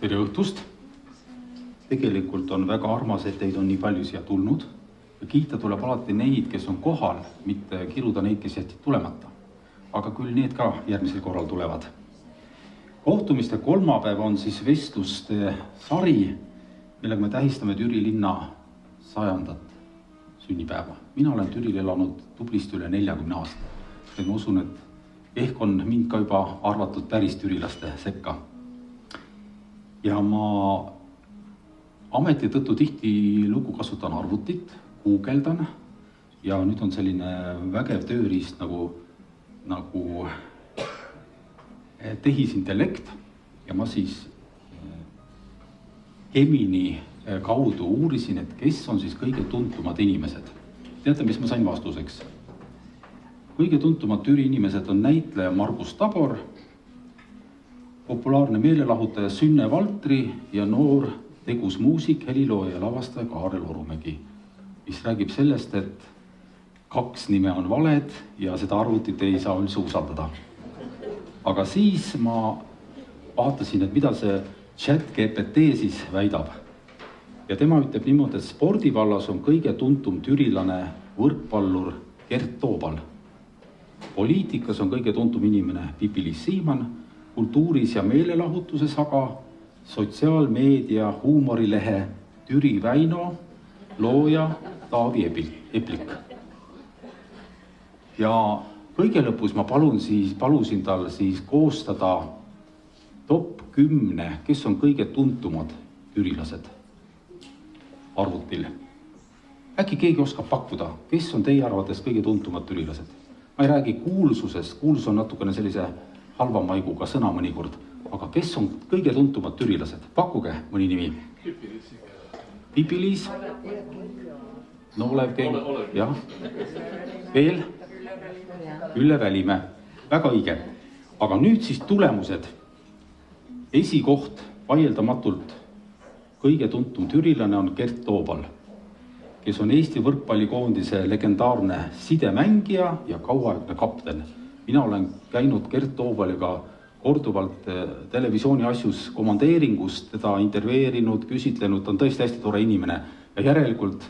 Tere õhtust! Tegelikult on väga armas, et teid on nii palju siia tulnud. Ja kiita tuleb alati neid, kes on kohal, mitte kiruda neid, kes jätid tulemata. Aga küll need ka järgmisel korral tulevad. Kohtumiste kolmapäev on siis vestluste sari, millega me tähistame Türi linna 100. sünnipäeva. Mina olen Türil elanud tublisti üle 40 aasta. Ja ma usun, et ehk on mind ka juba arvatud päris türilaste sekka. Ja ma ameti tõttu tihti lugu kasutan arvutit, guugeldan ja nüüd on selline vägev tööriist nagu tehisintellekt ja ma siis Gemini kaudu uurisin, et kes on siis kõige tuntumad inimesed. Teate, mis ma sain vastuseks? Kõige tuntumad Türi inimesed on näitleja Margus Tabor, populaarne meelelahutaja Sünne Valtri ja noor tegus muusik, helilooja ja lavastaja Kaarel Orumägi, mis räägib sellest, et 2 nime on valed ja seda arvutit ei saa üldse usaldada. Aga siis ma vaatasin, et mida see ChatGPT siis väidab. Ja tema ütleb niimoodi, et spordivallas on kõige tuntum türilane võrkpallur Gert Toobal. Poliitikas on kõige tuntum inimene Pipi-Liis Siimann, kultuuris ja meelelahutuses aga sotsiaalmeedia huumorilehe Türi Väino looja Taavi Eplik. Ja kõige lõpus ma palusin tal siis koostada top 10, kes on kõige tuntumad türilased arvutil. Äkki keegi oskab pakkuda, kes on teie arvates kõige tuntumad türilased? Ma ei räägi kuulsusest, kuulsus on natukene sellise halva maiguga sõna mõnikord, aga kes on kõige tuntumad türilased? Pakkuge mõni nimi. Pipi-Liis. Noolev Keil. Jah. Veel. Ülle Välimäe. Väga õige. Aga nüüd siis tulemused. Esikoht vaieldamatult kõige tuntum türilane on Gert Toobal, kes on Eesti võrkpallikoondise legendaarne sidemängija ja kauaaegne kapten. Mina olen käinud Gert Toobaliga korduvalt televisiooni asjus komandeeringust, teda interveerinud, küsitlenud, ta on tõesti hästi tore inimene ja järelikult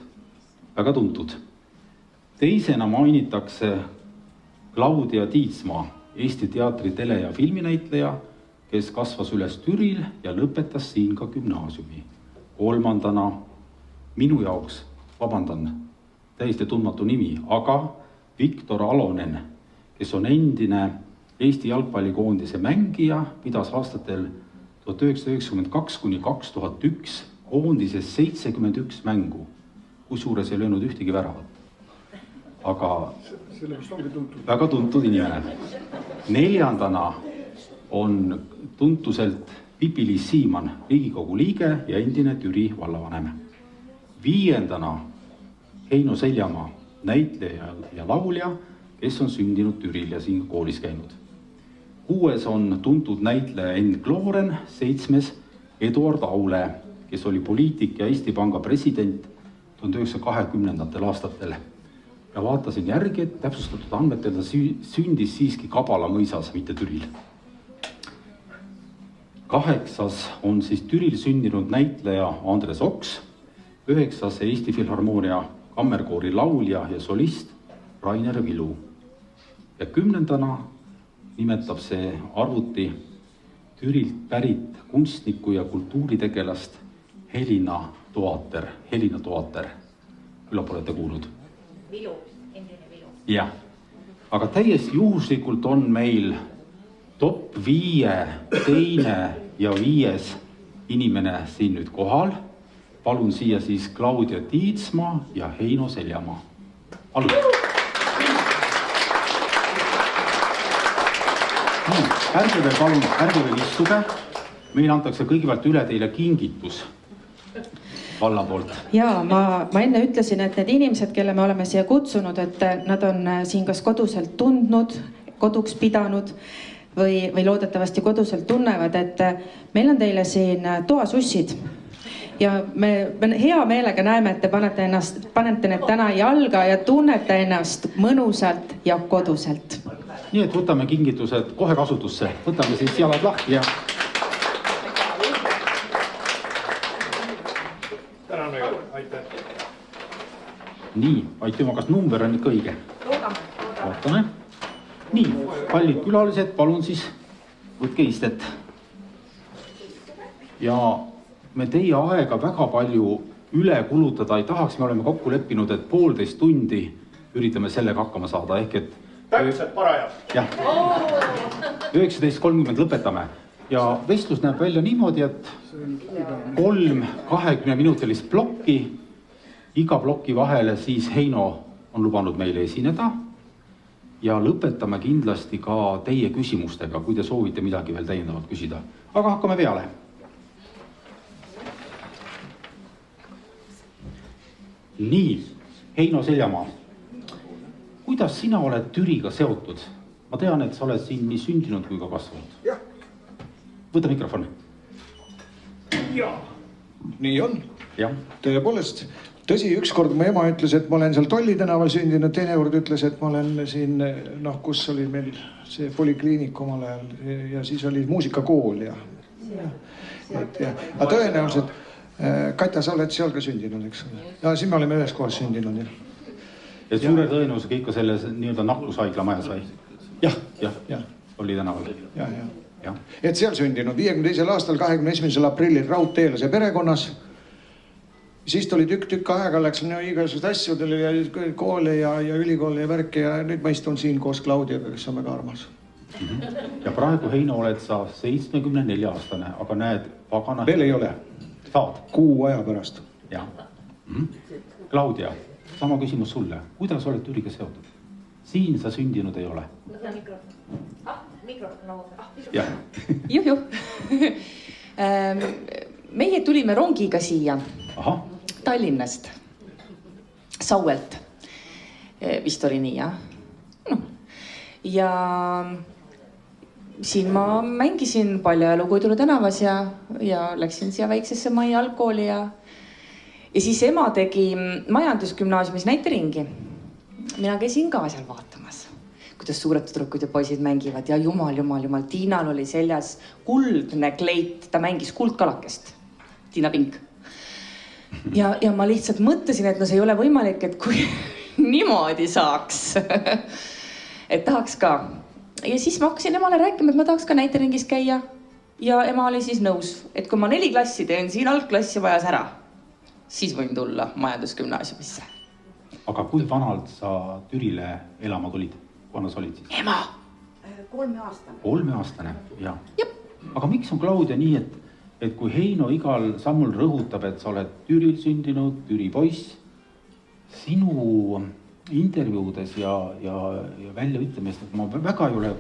väga tuntud. Teisena mainitakse Claudia Tiitsmaa, Eesti teatri, tele- ja filminäitleja, kes kasvas üles Türil ja lõpetas siin ka gümnaasiumi. Kolmandana minu jaoks, täiesti tundmatu nimi, aga Viktor Alonen, kes on endine Eesti jalgpallikoondise mängija, pidas aastatel 1992–2001 koondises 71 mängu, kusjuures ei löönud ühtegi väravat. Aga väga tuntud inimene. Neljandana on tuntuselt Pipi-Liis Siimann, Riigikogu liige ja endine Türi vallavanem. Viiendana Heino Seljamaa, näitleja ja laulja, kes on sündinud Türil ja siin koolis käinud. 6. on tuntud näitleja Enn Klooren, 7. Eduard Aule, kes oli poliitik ja Eesti Panga president 1920. aastatel. Ja vaatasin järgi, et täpsustatud andmetel ta sündis siiski Kabala mõisas, mitte Türil. 8. on siis Türil sündinud näitleja Andres Oks, 9. Eesti Filharmoonia kammerkoori laulja ja solist Rainer Vilu. Ja 10. nimetab see arvuti Türilt pärit kunstniku ja kultuuritegelast Helina Toater. Küllap olete kuulnud. Vilu, endine Vilu. Jah, aga täiesti juhuslikult on meil top 5 teine ja 5. inimene siin nüüd kohal. Palun siia siis Claudia Tiitsmaa ja Heino Seljamaa. Palun. Ärge veel istuge. Meil antakse kõigepealt üle teile kingitus valla poolt. Ja ma enne ütlesin, et need inimesed, kelle me oleme siia kutsunud, et nad on siin kas koduselt tundnud, koduks pidanud või loodetavasti koduselt tunnevad, et meil on teile siin toasussid. Ja me hea meelega näeme, et te panete need täna jalga ja tunnete ennast mõnusalt ja koduselt. Nii et võtame kingitused kohe kasutusse. Võtame siis jalad lahti ja Tänan väga, aitäh. Nii, aitüma, kas number on ikka õige? Loodame. Vaatame. Nii, kallid külalised, palun siis võtke istet. Ja me teie aega väga palju üle kulutada ei tahaks, me oleme kokku leppinud, et 1,5 tundi üritame sellega hakkama saada, ehk et... Täpselt paraja. Jah, 19.30 lõpetame. Ja vestlus näeb välja niimoodi, et 3 20-minutilist plokki, iga ploki vahele siis Heino on lubanud meile esineda ja lõpetame kindlasti ka teie küsimustega, kui te soovite midagi veel täiendavalt küsida. Aga hakkame peale. Nii, Heino Seljamaa, kuidas sina oled Türiga seotud? Ma tean, et sa oled siin nii sündinud kui ka kasvanud. Jah. Võta mikrofon. Jaa, nii on. Ja. Tõepoolest, tõsi, ükskord mu ema ütles, et ma olen seal Tolli tänaval sündinud, teine kord ütles, et ma olen siin, kus oli meil see polikliinik omal ajal ja siis oli muusikakool ja. Aga tõenäoliselt, Katja, sa oled seal ka sündinud, eks ole? Ja siin me oleme ühes kohas sündinud. Et suure tõenäosusega ikka selles nii-öelda nakkushaigla majas vai? Jah. Oli tänaval. Ja. Et seal sündinud 52. aastal 21. aprillil Raudteelase perekonnas. Siis tuli tükk aega, läks igasugused asjadele ja koole ja ülikoole ja värke ja nüüd ma istun siin koos Klaudiaga, kes on väga armas. Ja praegu, Heino, oled sa 74-aastane, aga näed, pagana... Veel ei ole. Saad? Kuu aja pärast. Ja. Klaudia, sama küsimus sulle. Kuidas oled Türiga seotud? Siin sa sündinud ei ole. Võta mikrofon. Mikrofon. Jah. Juh. Meie tulime rongiga siia. Aha. Tallinnast. Sauelt. Vist oli nii, jah? No. Ja siin ma mängisin Paljajalu Koidulu tänavas ja läksin siia väiksesse Mai algkooli ja siis ema tegi majandusgümnaasiumis näiteringi. Mina käisin ka seal vaatamas, kuidas suured tüdrukud ja poisid mängivad ja jumal. Tiinal oli seljas kuldne kleit, ta mängis kuldkalakest. Tiina Pink. Ja ma lihtsalt mõtlesin, et no see ei ole võimalik, et kui niimoodi saaks, et tahaks ka. Ja siis ma hakkasin emale rääkima, et ma tahaks ka näiteringis käia. Ja ema oli siis nõus, et kui ma 4 klassi teen, siin algklassi vajas ära, siis võin tulla majandusgümnaasiumisse. Aga kui vanalt sa Türile elama tulid? Kui vannas olid siis? Ema! 3-aastane. 3-aastane, jah. Jep. Aga miks on Klaudia nii, et kui Heino igal sammul rõhutab, et sa oled Türil sündinud, Türi poiss, sinu intervjuudes ja väljaütlemist, ma väga ei ole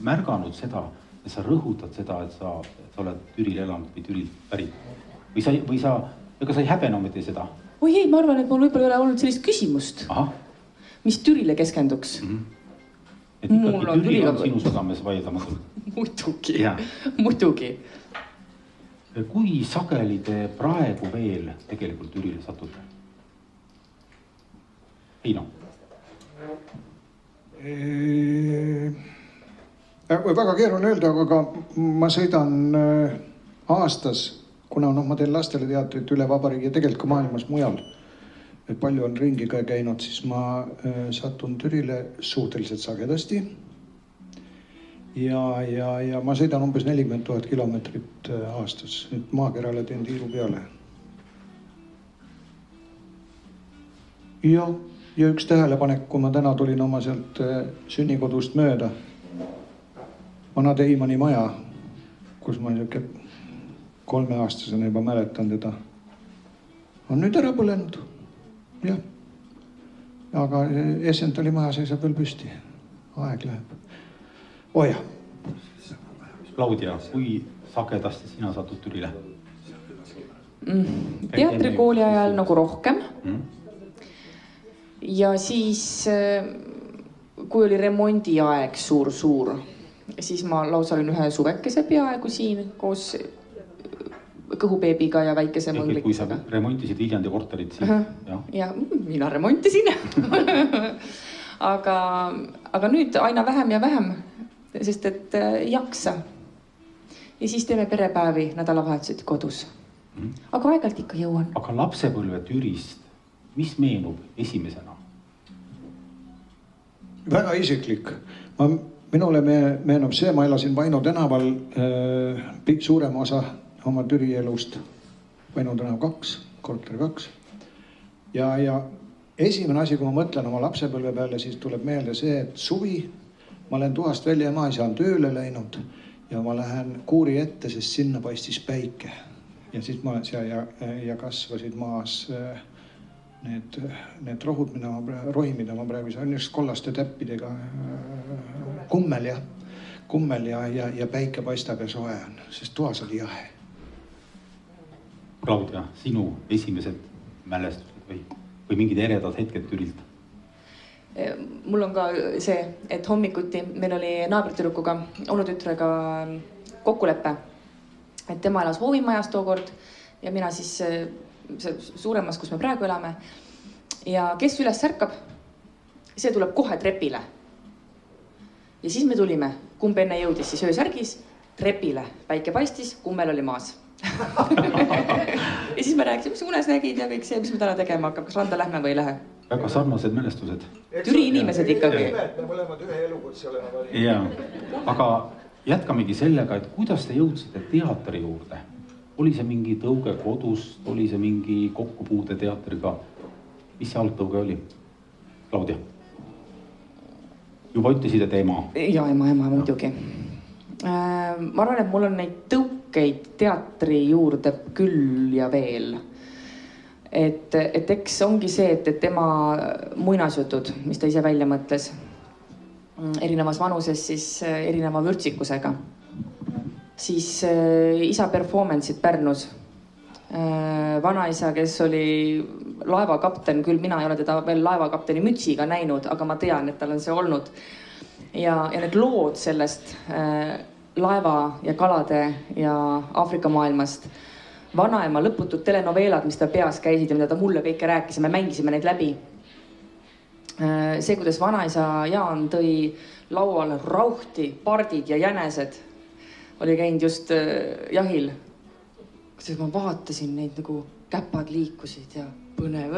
märganud seda, et sa rõhutad seda, et sa oled Türil elanud või Türil pärit. Või sa, ega sa ei häbene ometi seda? Oi ei, ma arvan, et mul võib-olla ei ole olnud sellist küsimust, Aha. mis Türile keskenduks. Et ikkagi Türil on sinu südames vaieldamatult. Muidugi. Kui sageli te praegu veel tegelikult Türile satute? Heino. Väga keeruline öelda, aga ma sõidan aastas, kuna ma teen lastele teatrit üle vabariigi ja tegelikult ka maailmas mujal. Palju on ringi käinud, siis ma satun Türile suhteliselt sagedasti. Ja ma sõidan umbes 40 000 kilomeetrit aastas. Nüüd maakerale teen tiiru peale. Ja üks tähelepanek, kui ma täna tulin oma sealt sünnikodust mööda. Vana Teimani maja, kus ma 3-aastasena juba mäletan teda, on nüüd ära põlenud. Jah. Aga Essentali maja seisab veel püsti. Aeg läheb. Oja. Klaudia, kui sagedasti sina satud Türile? Teatrikooli ajal nagu rohkem. Ja siis, kui oli remondi aeg suur, siis ma lausa olin ühe suvekese peaaegu siin koos kõhubeebiga ja väikese mõnglikesega. Kui sa remontisid Viljandi korterit, siis... Ja mina remontisin. Aga nüüd aina vähem ja vähem, sest et jaksa. Ja siis teeme perepäevi nädalavahetused kodus. aga aeg-ajalt ikka jõuan. Aga lapsepõlve Türist, mis meenub esimesena? Väga isiklik. Minule meenub see, ma elasin Vaino tänaval suurema osa oma Türi elust. Vaino tänav 2, korter 2. Ja esimene asi, kui ma mõtlen oma lapsepõlve peale, siis tuleb meelde see, et suvi ma olen tuhast välja ja maisa on tööle läinud ja ma lähen kuuri ette, sest sinna paistis päike. Ja siis ja kasvasid maas need rohud, mida ma praegu saan, just kollaste täppidega kummel ja päike paistab ja soe on, sest toas oli jahe. Claudia, sinu esimesed mälestused või mingid eredad hetked Türilt? Mul on ka see, et hommikuti meil oli naabritüdrukuga, onutütrega kokkuleppe, et tema elas hoovimajas tookord ja mina siis suuremas, kus me praegu elame. Ja kes üles ärkab, see tuleb kohe trepile. Ja siis me tulime, kumb enne jõudis, siis öösärgis trepile. Päike paistis, kummel oli maas. Ja siis me rääkisime, mis unes nägid ja kõik see, mis me täna tegema hakkab, kas randa lähme või ei lähe. Väga sarnased mälestused. Türi inimesed ikkagi. Me mõlemad ühe elukutse oleme valinud. Jaa, aga jätkamegi sellega, et kuidas te jõudsite teatri juurde? Oli see mingi tõuge kodust, oli see mingi kokkupuude teatriga? Mis see algtõuge oli? Claudia? Juba ütlesid, et ema. Ja ema muidugi. Ma arvan, et mul on neid tõukeid teatri juurde küll ja veel. Et eks ongi see, et tema muinasjutud, mis ta ise välja mõtles, erinevas vanuses siis erineva vürtsikusega. Siis isa performance'id Pärnus. Vanaisa, kes oli laevakapten, küll mina ei ole teda veel laevakapteni mütsiga näinud, aga ma tean, et tal on see olnud. Ja need lood sellest laeva ja kalade ja Aafrika maailmast. Vanaema lõputud telenoveelad, mis ta peas käisid ja mida ta mulle kõike rääkis ja me mängisime neid läbi. See, kuidas vanaisa Jaan tõi lauale rauhti, pardid ja jänesed, oli käinud just jahil. Kuidas ma vaatasin neid nagu käpad liikusid ja põnev.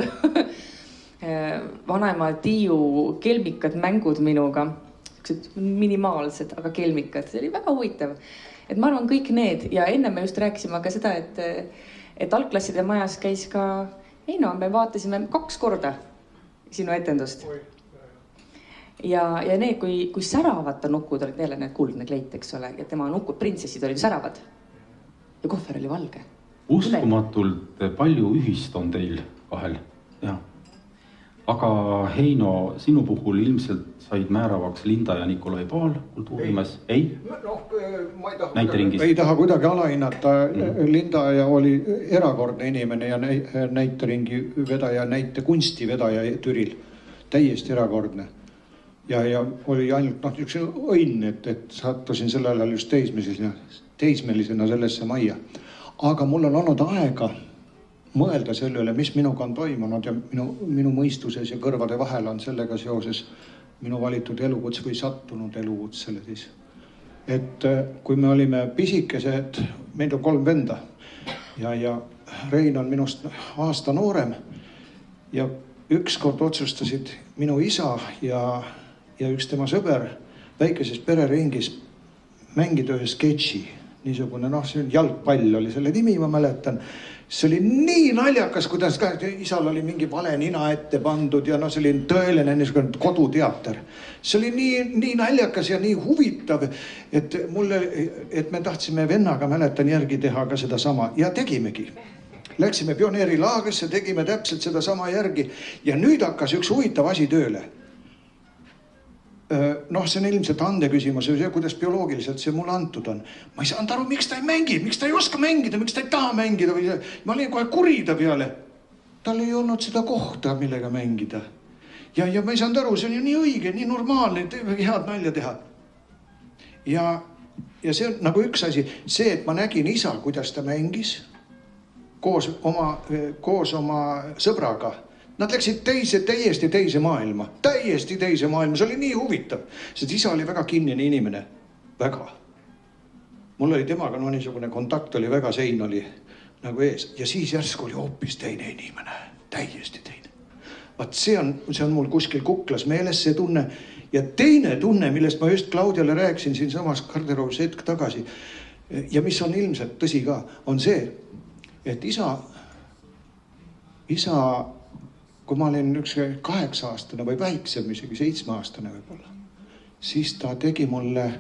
Vanaema Tiiu kelmikad mängud minuga, minimaalsed, aga kelmikad, see oli väga huvitav. Et ma arvan kõik need ja enne me just rääkisime ka seda, et algklasside majas käis ka Eino, me vaatasime 2 korda sinu etendust. Ja need, kui säravata nukud olid neile need kuldne kleit, eks ole, ja tema nukud, printsessid olid säravad ja kohver oli valge. Uskumatult palju ühist on teil kahel, jah. Aga Heino, sinu puhul ilmselt said määravaks Linda ja Nikolai Paal kultuurimes. Ei? Näiteringis. Ei taha kuidagi alahinnata. Linda oli erakordne inimene ja näiteringi vedaja, näitekunsti vedaja Türil. Täiesti erakordne. Ja oli ainult üks õnn, et sattusin sellel ajal just teismelisena sellesse majja. Aga mul on olnud aega mõelda selle üle, mis minuga on toimunud ja minu mõistuses ja kõrvade vahel on sellega seoses minu valitud elukuts või sattunud elukutsele siis. Et kui me olime pisikesed, meil on 3 venda ja Rein on minust aasta noorem ja ükskord otsustasid minu isa ja üks tema sõber väikeses pereringis mängida ühe sketši. Niisugune, see jalgpall oli selle nimi, ma mäletan. See oli nii naljakas, kuidas isal oli mingi vale nina ette pandud ja see oli tõeline niisugune koduteater. See oli nii naljakas ja nii huvitav, et me tahtsime vennaga, mäletan, järgi teha ka seda sama ja tegimegi. Läksime pioneerilaagrisse, tegime täpselt seda sama järgi ja nüüd hakkas üks huvitav asi tööle. See on ilmselt ande küsimus ja see, kuidas bioloogiliselt see mulle antud on. Ma ei saanud aru, miks ta ei mängi, miks ta ei oska mängida, miks ta ei taha mängida. Ma olin kohe kurida peale. Tal ei olnud seda kohta, millega mängida. Ja ma ei saanud aru, see on ju nii õige, nii normaalne, head nalja teha. Ja see on nagu üks asi, see, et ma nägin isa, kuidas ta mängis koos oma sõbraga. Nad läksid täiesti teise maailma. Täiesti teise maailma. See oli nii huvitav. Sest isa oli väga kinnine inimene. Väga. Mul oli temaga niisugune kontakt oli väga sein oli. nagu ees ja siis järsku oli hoopis teine inimene, täiesti teine. Vaat see on mul kuskil kuklas meeles see tunne ja teine tunne, millest ma just Claudiale rääkisin siin samas garderoobis hetk tagasi ja mis on ilmselt tõsi ka, on see, et isa, kui ma olin 8-aastane või väiksem, isegi 7-aastane võib-olla, siis ta tegi mulle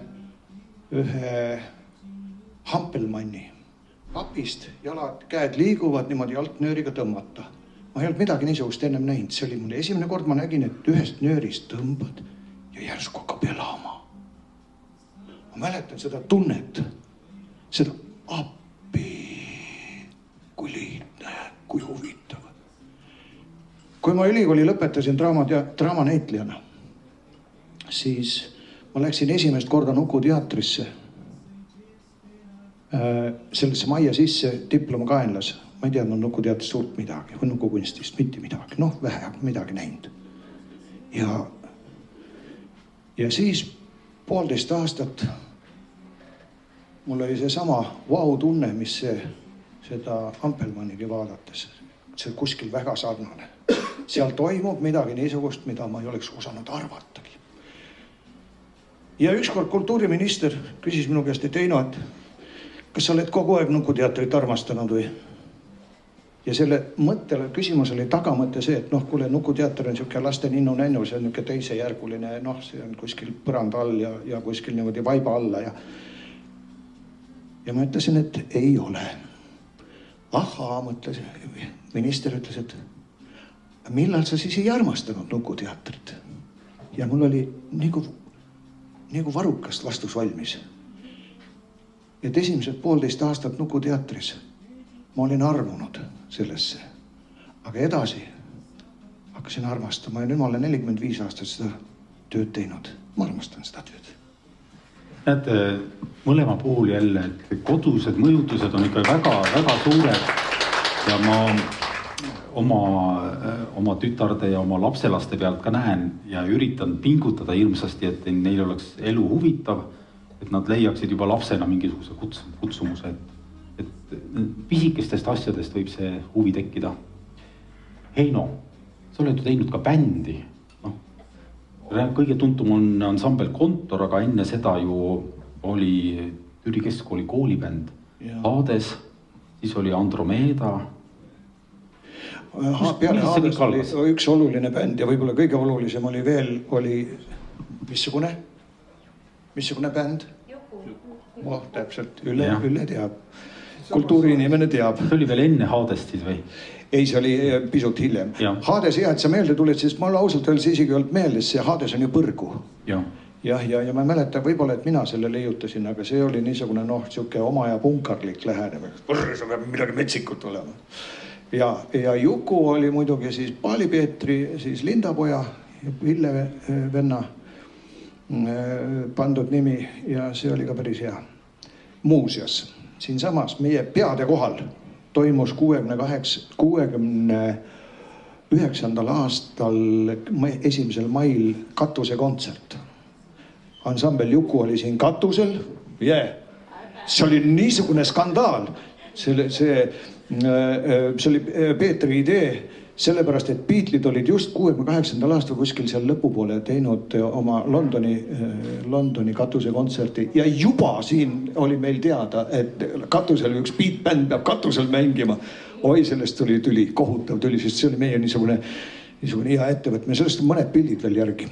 ühe hampelmanni. Papist jalad, käed liiguvad niimoodi altnööriga tõmmata. Ma ei olnud midagi niisugust ennem näinud. See oli mul esimene kord, ma nägin, et ühest nöörist tõmbad ja järsku hakkab elama. Ma mäletan seda tunnet, seda appi, kui lihtne, kui huvitav. Kui ma ülikooli lõpetasin draamanäitlejana, siis ma läksin esimest korda Nuku teatrisse. Sellesse majja sisse diplomakaenlas. Ma ei teadnud Nuku teatrist suurt midagi või Nuku kunstist, mitte midagi. Noh, vähe midagi näinud. Ja siis 1,5 aastat mul oli see sama vau-tunne, mis seda Ampelmannigi vaadates. See kuskil väga sarnane. Seal toimub midagi niisugust, mida ma ei oleks osanud arvatagi. Ja ükskord kultuuriminister küsis minu käest, et Heino, et kas sa oled kogu aeg Nuku teatrit armastanud või? Ja selle mõttele küsimus oli tagamõte see, et kuule, Nuku teater on siuke laste ninnu-nännu, see on niuke teisejärguline, see on kuskil põranda all ja kuskil niimoodi vaiba alla. Ja ma ütlesin, et ei ole. Ahaa, mõtles, minister ütles, et millal sa siis ei armastanud Nuku teatrit? Ja mul oli nagu varukast vastus valmis. Et esimesed 1,5 aastat Nuku teatris ma olin armunud sellesse. Aga edasi hakkasin armastama ja nüüd ma olen 45 aastat seda tööd teinud. Ma armastan seda tööd. Näete, mõlema puhul jälle, et kodused mõjutused on ikka väga suured ja ma oma tütarde ja oma lapselaste pealt ka näen ja üritan pingutada hirmsasti, et neil oleks elu huvitav, et nad leiaksid juba lapsena mingisuguse kutsumuse, et pisikestest asjadest võib see huvi tekkida. Heino, sa oled ju teinud ka bändi. Kõige tuntum on ansambel Kontor, aga enne seda ju oli Türi Keskkooli koolibänd Hades, siis oli Andromeda. Peale Hades oli üks oluline bänd ja võib-olla kõige olulisem oli veel, missugune bänd? Täpselt, Ülle teab. Kultuuriinimene teab. See oli veel enne Hadest siis või? Ei, see oli pisut hiljem. Hades hea, et sa meelde tuled, sest ma ausalt öeldes isegi olnud meeles, see Hades on ju põrgu. Ja ma mäletan võib-olla, et mina selle leiutasin, aga see oli niisugune siuke oma ja punkarlik lähenemine. See peab midagi metsikut olema. Ja Juku oli muidugi siis Paali Peetri, siis Lindapoja, Ville venna pandud nimi ja see oli ka päris hea. Muuseas, siinsamas meie peade kohal toimus 69. aastal 1. mail katusekontsert. Ansambel Juku oli siin katusel. See oli niisugune skandaal. See oli Peetri idee, sellepärast, et Beatles'id olid just 68. aastal kuskil seal lõpupoole teinud oma Londoni katusekontserti ja juba siin oli meil teada, et katusel üks beat-bänd peab katusel mängima. Oi, sellest tuli tüli, kohutav tüli, sest see oli meie niisugune hea ettevõtme. Sellest on mõned pildid veel järgi.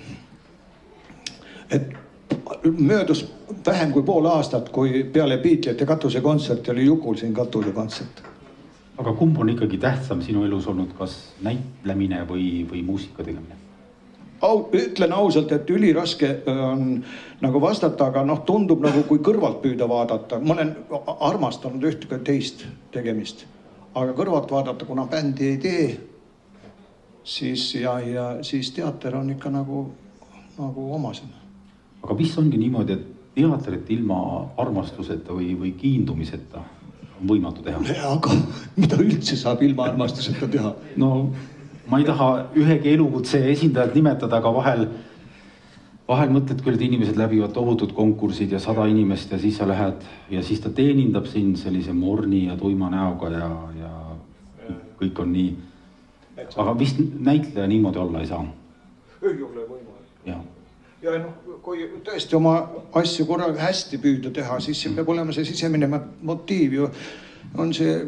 Et möödus vähem kui 1,5 aastat, kui peale Beatles'ite katusekontsert oli Jukul siin katusekontsert. Aga kumb on ikkagi tähtsam sinu elus olnud, kas näitlemine või muusika tegemine? Ütlen ausalt, et üliraske on nagu vastata, aga tundub nagu kui kõrvalt püüda vaadata. Ma olen armastanud ühte ka teist tegemist, aga kõrvalt vaadata, kuna bändi ei tee, siis teater on ikka nagu omasena. Aga mis ongi niimoodi, et teatrit ilma armastuseta või kiindumiseta on võimatu teha? Aga mida üldse saab ilma armastuseta teha? No ma ei taha ühegi elukutse esindajat nimetada, aga vahel mõtled küll, et inimesed läbivad tohutud konkursid ja 100 inimest ja siis sa lähed ja siis ta teenindab sind sellise morni ja tuima näoga ja kõik on nii. Aga vist näitleja niimoodi olla ei saa. Ei ole võimalik. Ja noh, kui tõesti oma asju korraga hästi püüda teha, siis peab olema see sisemine motiiv ju. On see,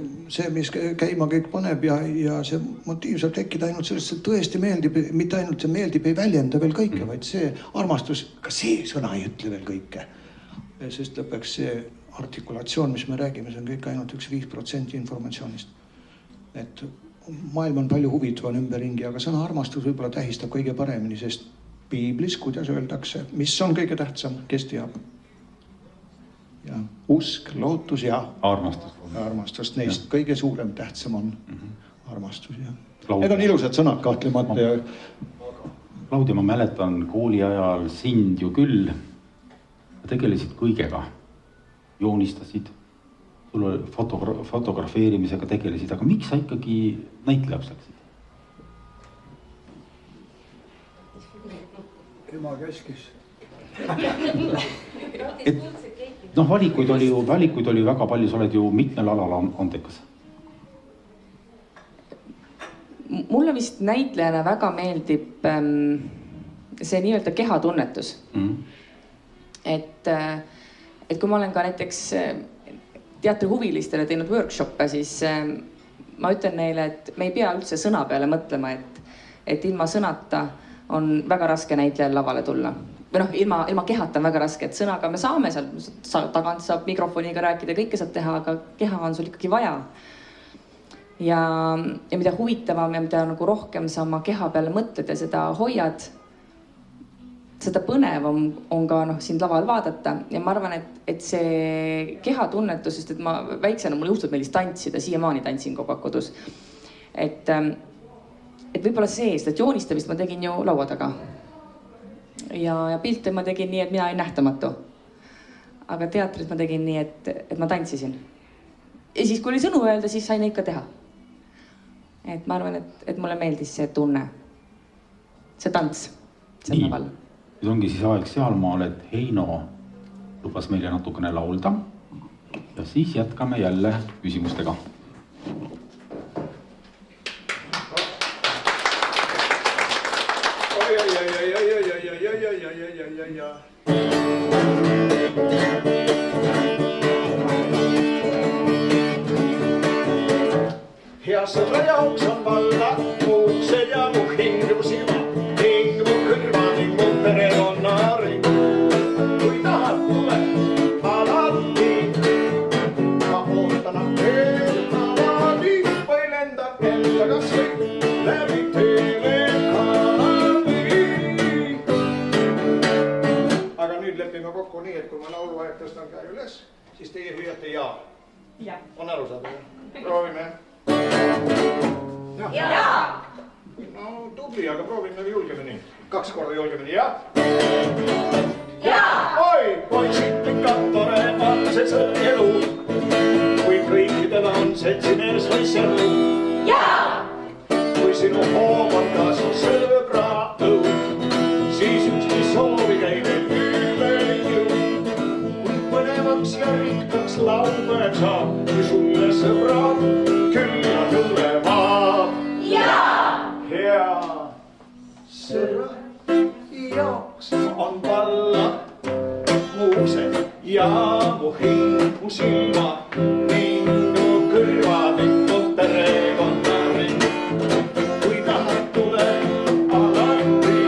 mis käima kõik paneb ja see motiiv saab tekkida ainult sellest, et tõesti meeldib, mitte ainult see meeldib, ei väljenda veel kõike, vaid see armastus, ka see sõna ei ütle veel kõike. Sest lõpuks see artikulatsioon, mis me räägime, see on kõik ainult 5% informatsioonist. Et maailm on palju huvitavam ümberringi, aga sõna armastus võib-olla tähistab kõige paremini, sest piiblis, kuidas öeldakse, mis on kõige tähtsam, kes teab? Ja usk, lootus ja armastus. Neist kõige suurem tähtsam on armastus. Need on ilusad sõnad kahtlemata. Claudia, ma mäletan kooli ajal sind ju küll. Tegelesid kõigega. Joonistasid, fotografeerimisega tegelesid, aga miks sa ikkagi näitlejaks läksid? Ema käskis. Et noh, valikuid oli väga palju, sa oled ju mitmel alal andekas. Mulle vist näitlejana väga meeldib see nii-öelda kehatunnetus. Et kui ma olen ka näiteks teatrihuvilistele teinud workshoppe, siis ma ütlen neile, et me ei pea üldse sõna peale mõtlema, et ilma sõnata on väga raske näitlejal lavale tulla. Või noh, ilma kehata on väga raske, et sõnaga me saame seal tagant saab mikrofoniga rääkida, kõike saab teha, aga keha on sul ikkagi vaja. Ja mida huvitavam ja mida nagu rohkem sa oma keha peale mõtled ja seda hoiad, seda põnevam on ka sind laval vaadata. Ja ma arvan, et see kehatunnetus, sest et ma väiksena mul juhtud meelis tantsida, siiamaani tantsin kogu aeg kodus. Et võib-olla see, et joonistamist ma tegin ju laua taga. Ja pilte ma tegin nii, et mina olin nähtamatu. Aga teatrit ma tegin nii, et ma tantsisin. Ja siis, kui oli sõnu öelda, siis sain ikka teha. Et ma arvan, et mulle meeldis see tunne. See tants. See laval. Nüüd ongi siis aeg sealmaal, et Heino lubas meile natukene laulda. Ja siis jätkame jälle küsimustega. Hea sõbra jauks on valla, muksed ja mu hing mu silma, hing mu kõrva ning mu perekonna ring. Kui tahad tule, alati, ma ootan avali või lendan enda kas või läbi telekanali. Aga nüüd lepime kokku nii, et kui ma laulu aeg tõstan käe üles, siis teie hüüate jaa. On aru saada? Proovime. Ja! No tubli, aga proovime julgemini. 2 korda julgemini, jah? Ja! Oi, poisid ikka tore on see elu, kui kõikidel on seltsimees või selu. Ja! Kui sinu hoov on ka su sõbra õud, siis ükski soovi käib üle jõu. Kui põnevaks ja rikkaks laupäev saab, kui sulle sõbrad küll ja tulevad. Ja! Hea sõbra jaoks on valla muused ja mu hing, mu silmad ning mu kõrvad ning mu perekonna ring. Kui tahad tule alati,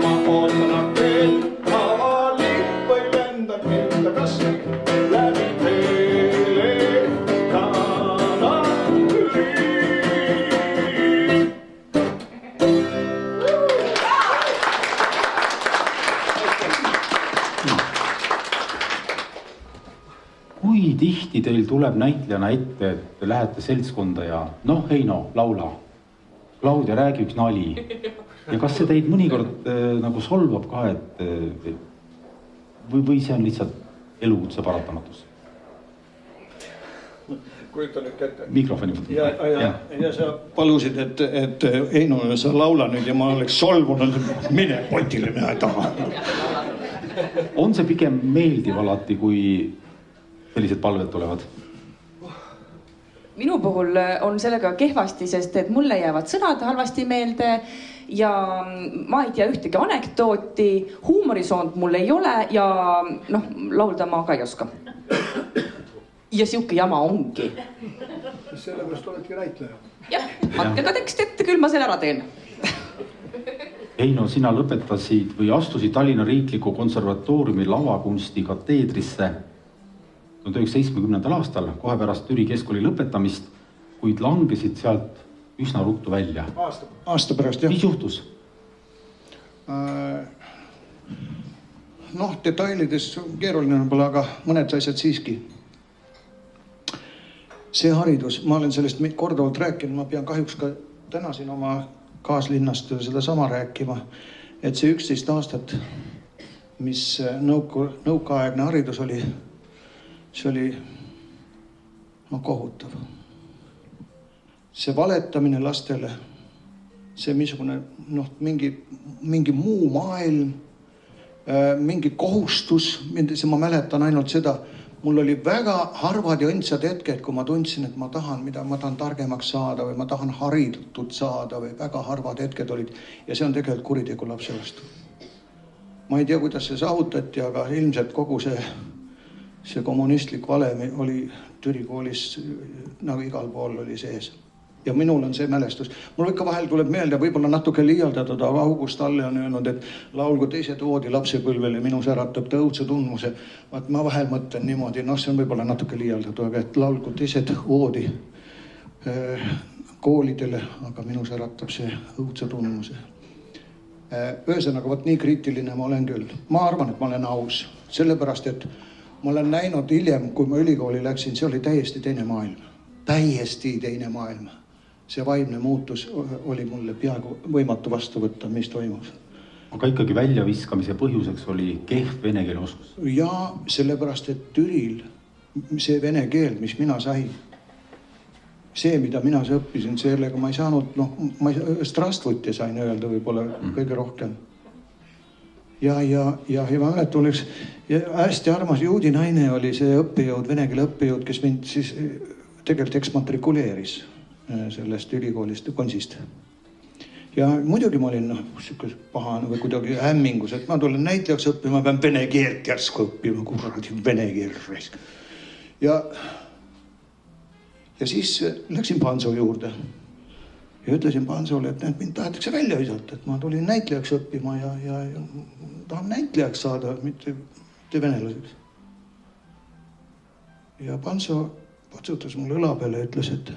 ma ootan akeel avali või lendan enda kasvi läbi Kui tihti teil tuleb näitlejana ette, et te lähete seltskonda ja noh, Heino, laula. Claudia, räägi üks nali. Ja kas see teid mõnikord nagu solvab ka, et või see on lihtsalt elukutse paratamatus? kujuta nüüd kätte. Mikrofoni. Ja sa palusid, et Heino, sa laula nüüd ja ma oleks solvunud, mine potile, mina ei taha. On see pigem meeldiv alati, kui sellised palved tulevad? Minu puhul on sellega kehvasti, sest et mulle jäävad sõnad halvasti meelde ja ma ei tea ühtegi anekdooti, huumorisoont mul ei ole ja noh, laulda ma ka ei oska. Ja siuke jama ongi. Sellepärast oledki näitleja. Jah, andke ka tekst ette, küll ma selle ära teen. Heino, sina lõpetasid või astusid Tallinna Riikliku Konservatooriumi lavakunsti kateedrisse 1970. aastal, kohe pärast Türi keskkooli lõpetamist, kuid langesid sealt üsna ruttu välja. Aasta pärast, jah. Mis juhtus? Noh, detailides keeruline pole, aga mõned asjad siiski. See haridus, ma olen sellest kordavalt rääkinud, ma pean kahjuks ka täna siin oma kaaslinnast seda sama rääkima, et see 11 aastat, mis nõukaaegne haridus oli, see oli kohutav. See valetamine lastele, see missugune mingi muu maailm, mingi kohustus, ma mäletan ainult seda, mul oli väga harvad ja õndsad hetked, kui ma tundsin, et ma tahan targemaks saada või ma tahan haritud saada või väga harvad hetked olid ja see on tegelikult kuritegu lapse vastu. Ma ei tea, kuidas see saavutati, aga ilmselt kogu see kommunistlik valem oli Türi koolis nagu igal pool oli sees. Ja minul on see mälestus. Mul ikka vahel tuleb meelde, võib-olla natuke liialdatud, aga August Alle on öelnud, et laulgu teised voodi lapsepõlvele, minus äratab ta õudse tundmuse. Vaat ma vahel mõtlen niimoodi, see on võib-olla natuke liialdatud, aga et laulgu teised voodi koolidele, aga minus äratab see õudse tundmuse. Ühesõnaga, vot nii kriitiline ma olen küll. Ma arvan, et ma olen aus, sellepärast, et ma olen näinud hiljem, kui ma ülikooli läksin, see oli täiesti teine maailm. Täiesti teine maailm. See vaimne muutus oli mulle peaaegu võimatu vastu võtta, mis toimus. Aga ikkagi väljaviskamise põhjuseks oli kehv vene keele oskus. Ja sellepärast, et Türil see vene keel, mis mina sain, see, mida mina õppisin, sellega ma ei saanud, ma Strastvuti sain öelda võib-olla kõige rohkem. Ja ma mäletan, oleks hästi armas juudi naine oli see õppejõud, vene keele õppejõud, kes mind siis tegelikult eksmatrikuleeris sellest ülikoolist konsist. Ja muidugi ma olin pahane või kuidagi hämmingus, et ma tulen näitlejaks õppima, ma pean vene keelt järsku õppima, kuradi vene keelt. Ja siis läksin Panso juurde ja ütlesin Pansole, et mind tahetakse välja visata, et ma tulin näitlejaks õppima ja tahan näitlejaks saada, mitte venelaseks. Ja Panso patsutas mulle õla peale ja ütles, et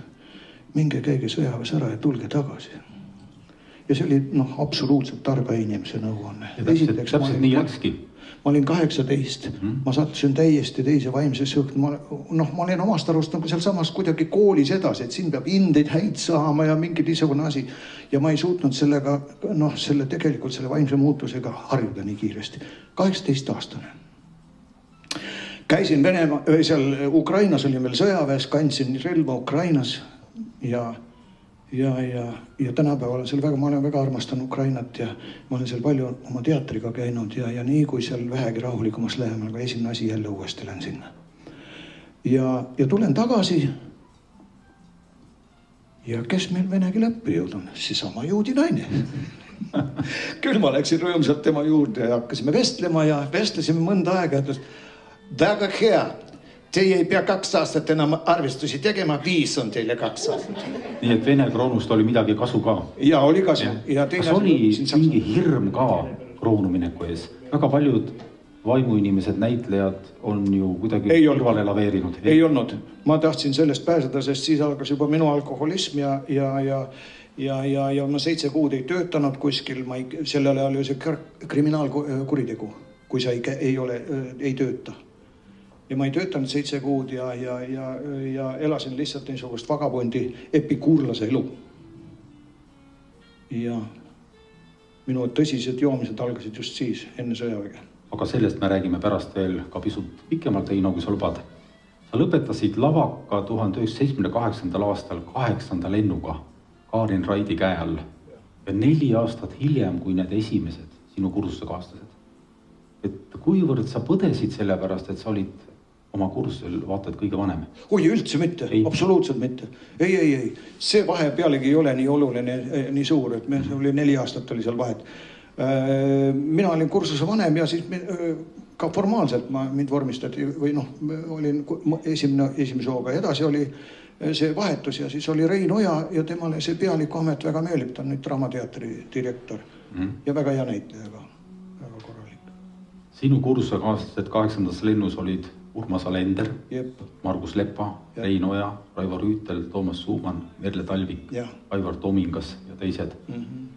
minge käige sõjaväes ära ja tulge tagasi. Ja see oli absoluutselt targa inimese nõuanne. Täpselt nii läkski. Ma olin 18, ma sattusin täiesti teise vaimsesse õhtu. Ma olin omast arust seal samas kuidagi koolis edasi, et siin peab hindeid häid saama ja mingi niisugune asi. Ja ma ei suutnud sellega, tegelikult selle vaimse muutusega harjuda nii kiiresti. 18 aastane. Käisin seal Ukrainas, olin veel sõjaväes, kandsin relva Ukrainas ja tänapäeval ma olen väga armastan Ukrainat ja ma olen seal palju oma teatriga käinud ja nii kui seal vähegi rahulikumas lähemal, aga esimene asi jälle uuesti lähen sinna. Ja tulen tagasi ja kes meil vene keele õppejõud on? Seesama juudi naine. Küll ma läksin rõõmsalt tema juurde ja hakkasime vestlema ja vestlesime mõnda aega ja ütles, väga hea, teie ei pea 2 aastat enam arvestusi tegema, 5 on teile 2 aastat. Nii et Vene kroonust oli midagi kasu ka? Ja oli kasu. Kas oli mingi hirm ka kroonumineku ees? Väga paljud vaimuinimesed, näitlejad on ju kuidagi kõrvale laveerinud. Ei olnud. Ma tahtsin sellest pääseda, sest siis algas juba minu alkoholism ja ma 7 kuud ei töötanud kuskil. Sellele oli see kriminaalkuritegu, kui sa ei tööta. Ja ma ei töötanud 7 kuud ja elasin lihtsalt niisugust vagabundi epikuurlase elu. Ja minu tõsised joomised algasid just siis, enne sõjaväge. Aga sellest me räägime pärast veel ka pisut pikemalt, Heino, kui sa lubad. sa lõpetasid lavaka 1978. aastal 8. lennuga Kaarin Raidi käe all ja 4 aastat hiljem kui need esimesed sinu kursusekaaslased. Et kuivõrd sa põdesid selle pärast, et sa olid oma kursusel vaatad kõige vanem? Oi, üldse mitte, absoluutselt mitte. Ei. See vahe pealegi ei ole nii oluline, nii suur, et meil oli 4 aastat oli seal vahet. Mina olin kursuse vanem ja siis ka formaalselt mind vormistati või olin esimese hooga. Edasi oli see vahetus ja siis oli Rein Oja ja temale see pealiku amet väga meeldib. Ta on nüüd Draamateatri direktor ja väga hea näitleja ka, väga korralik. Sinu kursusekaaslased 8. lennus olid Urmas Alender, Margus Lepa, Rein Oja, Raivo Rüütel, Toomas Suumann, Merle Talvik, Aivar Tomingas ja teised.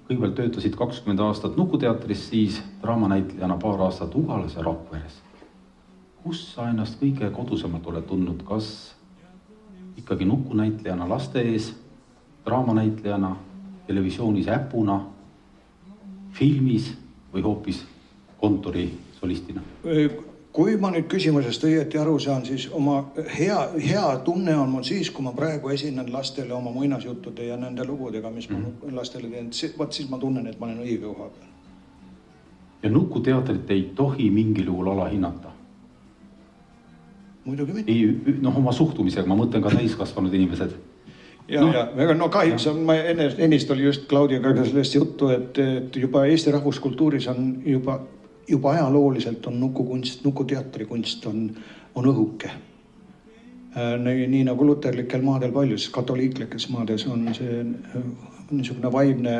Kõigepealt töötasid 20 aastat Nukuteatris, siis draamanäitlejana paar aastat Ugalas ja Rakveres. Kus sa ennast kõige kodusemalt oled tundnud? Kas ikkagi nukunäitlejana laste ees, draamanäitlejana, televisioonis äpuna, filmis või hoopis kontori solistina? Kui ma nüüd küsimusest õieti aru saan, siis oma hea tunne on mul siis, kui ma praegu esinen lastele oma muinasjuttude ja nende lugudega, mis ma lastele teen. Võt siis ma tunnen, et ma olen õige koha peal. Ja Nukuteatrit ei tohi mingil juhul alahinnata? Muidugi mitte. Oma suhtumisega, ma mõtlen ka täiskasvanud inimesed. Kahjuks ma ennist oli just Claudiaga sellest juttu, et juba Eesti rahvuskultuuris on juba ajalooliselt on nukuteatrikunst on õhuke. Nii nagu luterlikel maadel paljus, katoliiklikes maades on see niisugune vaimne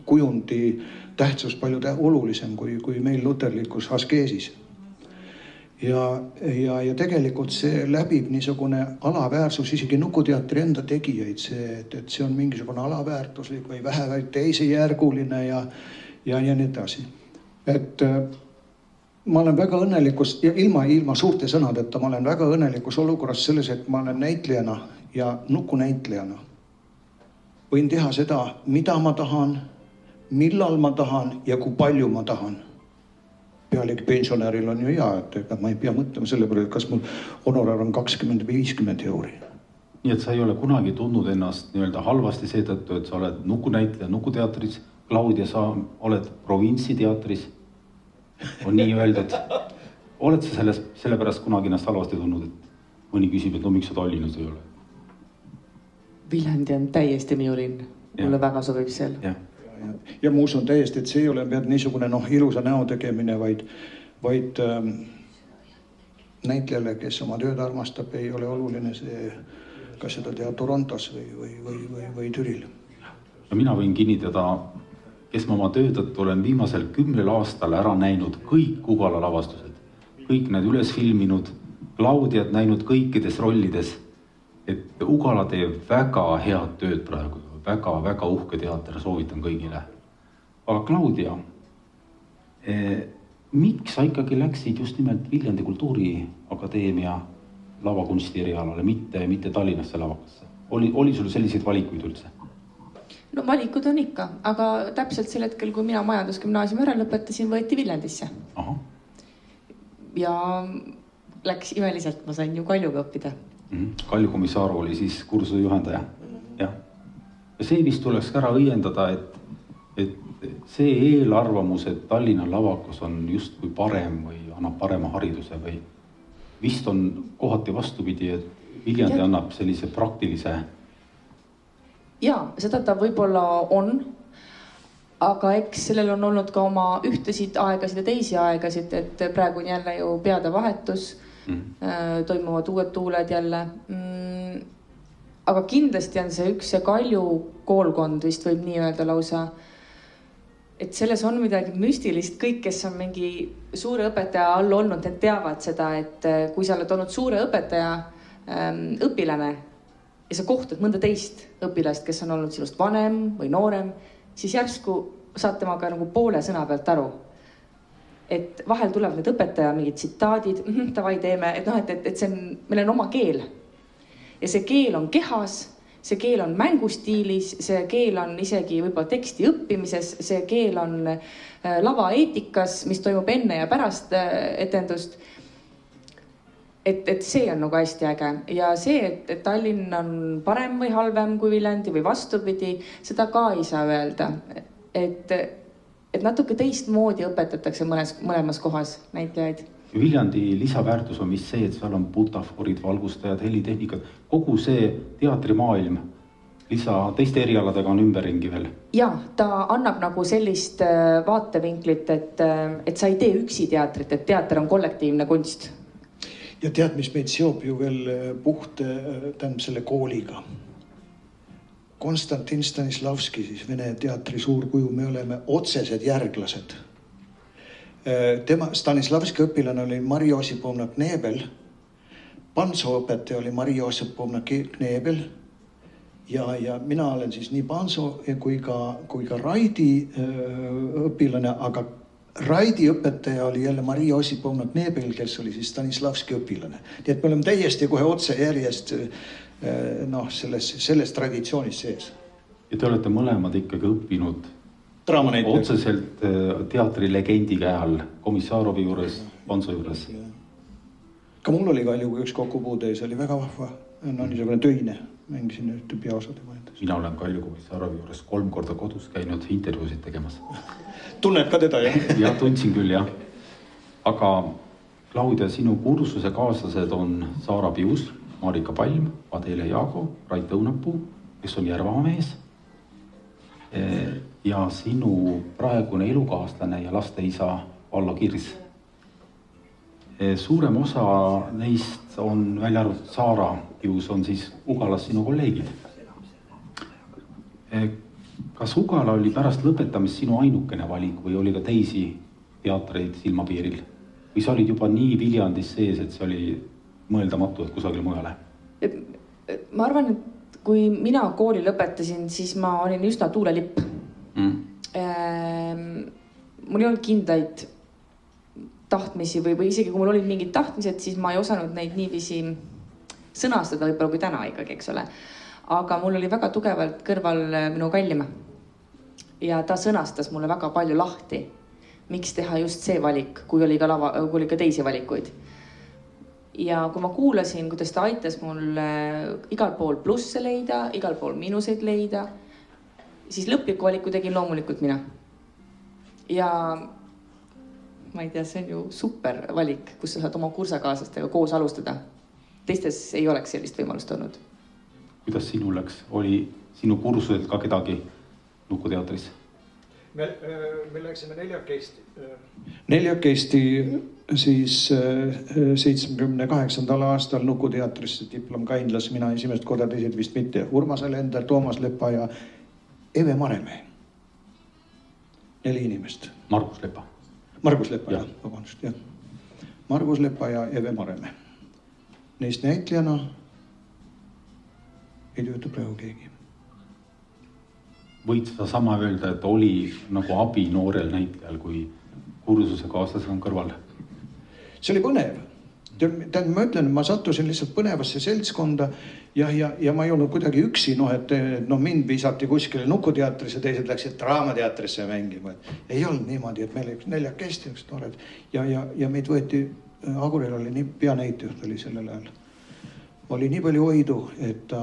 kujundi tähtsus palju olulisem kui meil luterlikus askeesis. Ja tegelikult see läbib niisugune alaväärsus isegi Nukuteatri enda tegijaid, et see on mingisugune alaväärtuslik või vähe teisejärguline ja nii edasi. Et ma olen väga õnnelikus ja ilma suurte sõnadeta, ma olen väga õnnelikus olukorras selles, et ma olen näitlejana ja nukunäitlejana. Võin teha seda, mida ma tahan, millal ma tahan ja kui palju ma tahan. Pealegi pensionäril on ju hea, et ma ei pea mõtlema selle peale, et kas mul honorar on 20 või 50 euri. Nii et sa ei ole kunagi tundnud ennast nii-öelda halvasti seetõttu, et sa oled nukunäitleja Nukuteatris, Claudia, sa oled provintsiteatris, on nii öeldud. Oled sa selle pärast kunagi ennast halvasti tundnud, et mõni küsib, et miks sa Tallinnas ei ole? Viljandi on täiesti minu linn. Mulle väga sobib seal. Ja ma usun täiesti, et see ei ole niisugune ilusa näo tegemine, vaid näitlejale, kes oma tööd armastab, ei ole oluline see, kas seda teha Torontos või Türil. Ja mina võin kinnitada, kes ma oma töö tõttu olen viimasel 10 aastal ära näinud kõik Ugala lavastused. Kõik need üles filminud, Claudiat näinud kõikides rollides. Et Ugala teeb väga head tööd praegu, väga uhke teater, soovitan kõigile. Aga Claudia, miks sa ikkagi läksid just nimelt Viljandi Kultuuriakadeemia lavakunsti erialale, mitte Tallinnasse lavakasse? Oli sul selliseid valikuid üldse? No valikud on ikka, aga täpselt sel hetkel, kui mina majandusgümnaasiumi ära lõpetasin, võeti Viljandisse. Aha. Ja läks imeliselt, ma sain ju Kaljuga õppida. Kalju Komissaar oli siis kursuse juhendaja. Ja see vist tuleks ära õiendada, et see eelarvamus, et Tallinna lavakus on just kui parem või annab parema hariduse või vist on kohati vastupidi, et Viljandi annab sellise praktilise. Jaa, seda ta võib-olla on, aga eks sellel on olnud ka oma ühtesid aegasid ja teisi aegasid, et praegu on jälle ju peade vahetus, toimuvad uued tuuled jälle. Aga kindlasti on see üks see Kalju koolkond, vist võib nii öelda lausa, et selles on midagi müstilist. Kõik, kes on mingi suure õpetaja all olnud, need teavad seda, et kui sa oled olnud suure õpetaja õpilane, ja sa kohtad mõnda teist õpilast, kes on olnud sinust vanem või noorem, siis järsku saad temaga nagu poole sõna pealt aru. Et vahel tulevad need õpetaja mingid tsitaadid, tavai teeme, et see on, meil on oma keel. Ja see keel on kehas, see keel on mängustiilis, see keel on isegi võib-olla teksti õppimises, see keel on lavaeetikas, mis toimub enne ja pärast etendust. et see on nagu hästi äge ja see, et Tallinn on parem või halvem kui Viljandi või vastupidi, seda ka ei saa öelda. Et natuke teistmoodi õpetatakse mõlemas kohas näitlejaid. Viljandi lisaväärtus on vist see, et seal on butafoorid, valgustajad, helitehnikad, kogu see teatrimaailm teiste erialadega on ümberringi veel. Ja, ta annab nagu sellist vaatevinklit, et sa ei tee üksi teatrit, et teater on kollektiivne kunst. Ja tead, mis meid seob ju veel puht selle kooliga. Konstantin Stanislavski, siis Vene teatri suurkuju, me oleme otsesed järglased. Stanislavski õpilane oli Mari Josipovna Knebel, Panso õpetaja oli Mari Josipovna Knebel ja mina olen siis nii Panso kui ka Raidi õpilane, aga Raidi õpetaja oli jälle Mari Josipovna Knebel, kes oli siis Stanislavski õpilane. Nii et me oleme täiesti kohe otse järjest selles traditsioonis sees. Ja te olete mõlemad ikkagi õppinud Draamanäitleja. Otseselt teatrilegendi käe all, Komissarovi juures, Panso juures. Ka mul oli Kaljuga üks kokkupuude ja see oli väga vahva. Niisugune töine, mängisin ühte peaosade mõeldes. Mina olen Kalju Komissarovi juures 3 korda kodus käinud intervjuusid tegemas. Tunned ka teda, jah? Ja, tundsin küll, jah. Aga Claudia, sinu kursuse kaaslased on Saara Pius, Marika Palm, Adele Jaago, Rait Õunapuu, kes on Järvamaa mees. Ja sinu praegune elukaaslane ja laste isa Allo Kirs. Suurem osa neist on välja arvatud Saara Pius on siis Ugalas sinu kolleegid. Kas Ugala oli pärast lõpetamist sinu ainukene valik või oli ka teisi teatreid silmapiiril? Või sa olid juba nii Viljandis sees, et see oli mõeldamatu, et kusagil mujale? Ma arvan, et kui mina kooli lõpetasin, siis ma olin üsna tuulelipp. Mul ei olnud kindlaid tahtmisi või isegi kui mul olid mingid tahtmised, siis ma ei osanud neid niiviisi sõnastada võib-olla kui täna ikkagi, eks ole. Aga mul oli väga tugevalt kõrval minu Kallimäe. Ja ta sõnastas mulle väga palju lahti, miks teha just see valik, kui oli ka teisi valikuid. Ja kui ma kuulasin, kuidas ta aitas mul igal pool plusse leida, igal pool miinuseid leida, siis lõpliku valiku tegin loomulikult mina. Ja ma ei tea, see on ju super valik, kus sa saad oma kursakaaslastega koos alustada. Teistes ei oleks sellist võimalust olnud. Kuidas sinu läks? Oli sinu kursuselt ka kedagi Nukuteatris? Me läksime neljakesti siis 78. aastal Nukuteatrisse Diplom Kainlas, mina esimest korda, teised vist mitte. Urmas Alender, Toomas Lepa ja Eve Maremäe. 4 inimest. Margus Lepa. Margus Lepa, jah, vabandust, jah. Margus Lepa ja Eve Maremäe. Neist näitlejana ei tööta praegu keegi. Võid seda sama öelda, et oli nagu abi noorel näitlejal, kui kursuse kaaslased on kõrval? See oli põnev. Ma ütlen, ma sattusin lihtsalt põnevasse seltskonda ja ma ei olnud kuidagi üksi, et mind visati kuskile Nukuteatrisse, teised läksid Draamateatrisse mängima. Ei olnud niimoodi, et meil 4 kesti üks noored ja meid võeti, Aguril oli nii peanäitjuht oli sellel ajal. Oli nii palju hoidu, et ta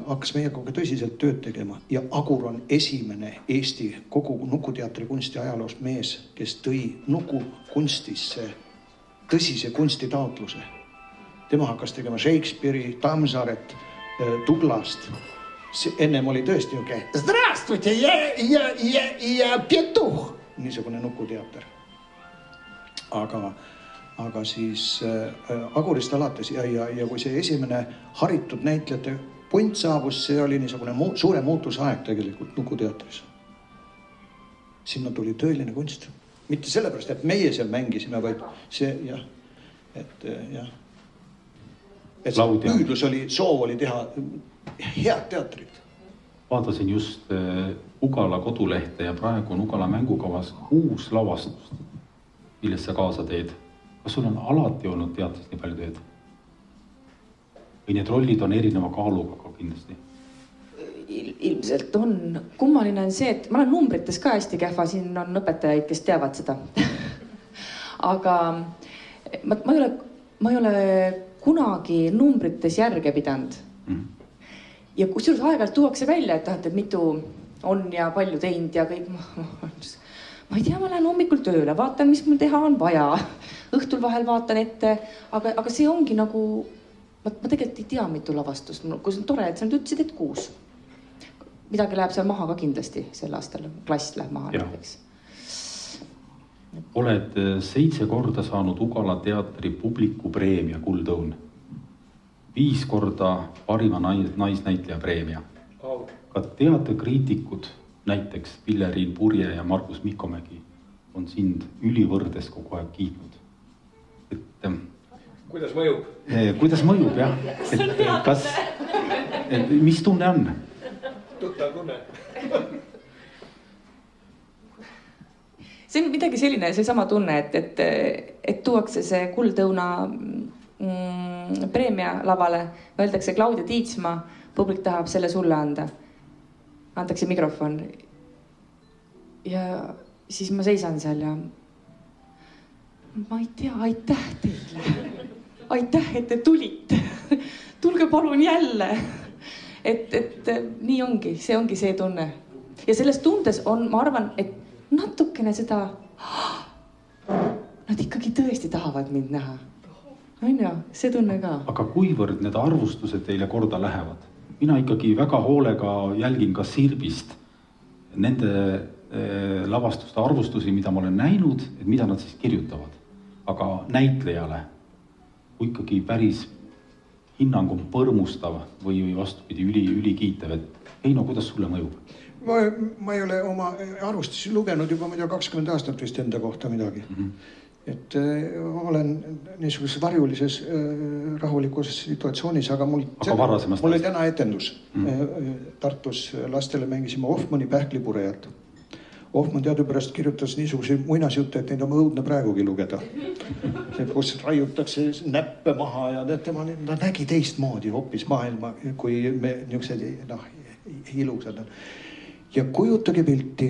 hakkas meiega tõsiselt tööd tegema ja Agur on esimene Eesti kogu Nukuteatri kunsti ajaloos mees, kes tõi Nuku kunstisse tõsise kunstitaotluse. Tema hakkas tegema Shakespeare'i, Tammsaaret, Tuglast. Ennem oli tõesti niuke Zdravstvuyte ja Petuh! Niisugune Nukuteater. Aga siis Agurist alates ja kui see esimene haritud näitlejate punt saabus, see oli niisugune suure muutusaeg tegelikult Nukuteatris. Sinna tuli tõeline kunst. Mitte sellepärast, et meie seal mängisime, vaid see, jah, et püüdlus oli, soov oli teha head teatrit. Vaatasin just Ugala kodulehte ja praegu on Ugala mängukavas 6 lavastust, millest sa kaasa teed. Kas sul on alati olnud teatris nii palju tööd? Või need rollid on erineva kaaluga ka kindlasti? Ilmselt on. Kummaline on see, et ma olen numbrites ka hästi kehva, siin on õpetajaid, kes teavad seda. Aga ma ei ole ma ei ole kunagi numbrites järge pidanud. Ja kusjuures aeg-ajalt tuuakse välja, et mitu on ja palju teinud ja kõik. Ma ei tea, ma lähen hommikul tööle, vaatan, mis mul teha on vaja. Õhtul vahel vaatan ette, aga see ongi nagu, ma tegelikult ei tea, mitu lavastust. Kui see on tore, et sa nüüd ütlesid, et 6. Midagi läheb seal maha ka kindlasti sel aastal. Klass läheb maha näiteks. Oled 7 korda saanud Ugala teatri publiku preemia Kuldõun. 5 korda parima naisnäitleja preemia. Ka teatrikriitikud, näiteks Pilleriin Purje ja Margus Mikkomägi, on sind ülivõrdes kogu aeg kiitnud. Kuidas mõjub? Kuidas mõjub, jah. Mis tunne on? Tuttav tunne. See on midagi selline, see sama tunne, et tuuakse see Kuldõuna preemia lavale, öeldakse Claudia Tiitsmaa, publik tahab selle sulle anda. Antakse mikrofon. Ja siis ma seisan seal ja ma ei tea, aitäh teile. Aitäh, et te tulite. Tulge palun jälle. Et nii ongi, see ongi see tunne. Ja selles tundes on, ma arvan, et natukene seda, nad ikkagi tõesti tahavad mind näha. On ju, see tunne ka. Aga kuivõrd need arvustused teile korda lähevad? Mina ikkagi väga hoolega jälgin ka Sirbist nende lavastuste arvustusi, mida ma olen näinud, et mida nad siis kirjutavad. Aga näitlejale, kui ikkagi päris hinnang on põrmustav või vastupidi ülikiitev, et Heino, kuidas sulle mõjub? Ma ei ole oma arvustusi lugenud juba 20 aastat vist enda kohta midagi. Et olen niisuguses varjulises rahulikus situatsioonis, aga mul oli täna etendus. Tartus lastele mängisime Hoffmanni Pähklipurejat. Hoffmann teadupärast kirjutas niisuguse muinasjutte, et neid on õudne praegugi lugeda. Kus raiutakse näppe maha ja ta nägi teistmoodi hoopis maailma, kui me niisugused ilusad. Ja kujutage pilti,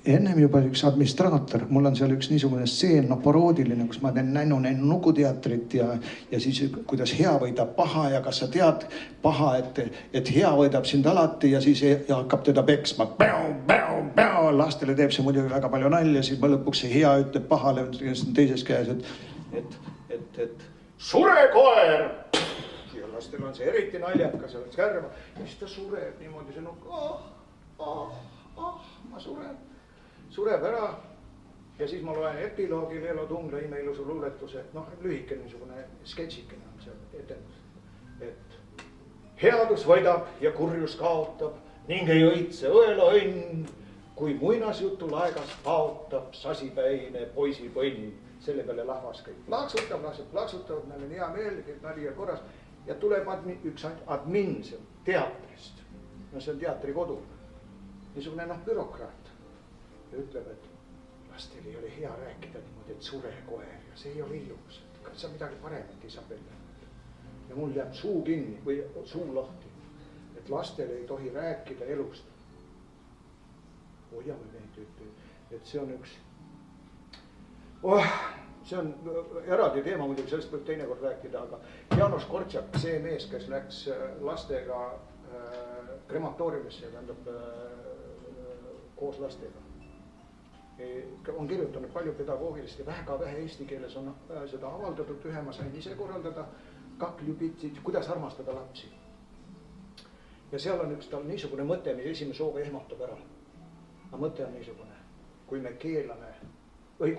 ennem juba üks administraator, mul on seal üks niisugune stseen, paroodiline, kus ma teen nukuteatrit ja siis kuidas hea võidab paha ja kas sa tead paha, et hea võidab sind alati ja siis hakkab teda peksma. Lastele teeb see muidugi väga palju nalja, siis lõpuks see hea ütleb pahale teises käes, et sure koer! Ja lastel on see eriti naljakas, oleks kärma. Ja siis ta sureb niimoodi, see ma sureb ära ja siis ma loen epiloogi Leelo Tungla imeilusu luuletuse, lühike niisugune sketšikene on seal etendus, et headus võidab ja kurjus kaotab ning ei õitse õela õnn, kui muinasjutu laegas paotab sasipäine poisipõnn. Selle peale lahvas kõik plaksutavad, meil on hea meel, kõik nali ja korras ja tuleb üks admin teatrist, see on teatri kodu. Niisugune bürokraat ja ütleb, et lastel ei ole hea rääkida niimoodi, et sure koer ja see ei ole ilus. Kas sa midagi paremat Isabelle? Ja mul jääb suu kinni või suu lahti, et lastel ei tohi rääkida elust. Hoiame neid, et see on üks, see on eraldi teema muidugi, sellest võib teinekord rääkida, aga Janos Kortšak, see mees, kes läks lastega krematooriumisse, tähendab koos lastega. On kirjutanud palju pedagoogilist ja väga vähe eesti keeles on seda avaldatud, ühe ma sain ise korraldada, kakljubitsid, kuidas armastada lapsi. Ja seal on üks tal niisugune mõte, mis esimese hooga ehmatab ära. Aga mõte on niisugune, kui me keelame või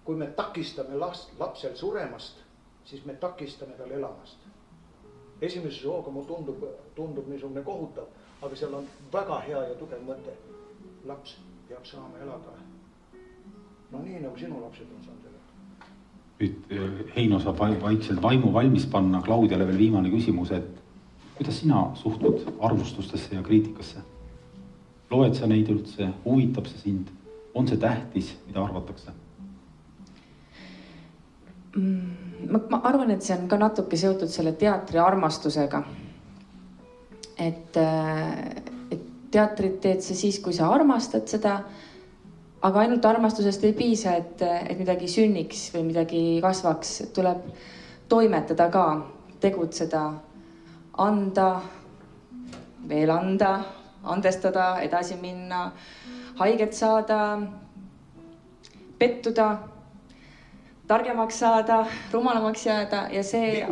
kui me takistame lapsel suremast, siis me takistame tal elamast. Esimese hooga mu tundub niisugune kohutav, aga seal on väga hea ja tugev mõte. Laps peab saama elada. Nii nagu sinu lapsed on saanud elada. Nüüd Heino saab vaikselt vaimu valmis panna. Claudiale veel viimane küsimus, et kuidas sina suhtud arvustustesse ja kriitikasse? Loed sa neid üldse? Huvitab see sind? On see tähtis, mida arvatakse? Ma arvan, et see on ka natuke seotud selle teatri armastusega. Et teatrit teed sa siis, kui sa armastad seda, aga ainult armastusest ei piisa, et midagi sünniks või midagi kasvaks. Tuleb toimetada ka, tegutseda, anda, veel anda, andestada, edasi minna, haiget saada, pettuda, targemaks saada, rumalamaks jääda ja see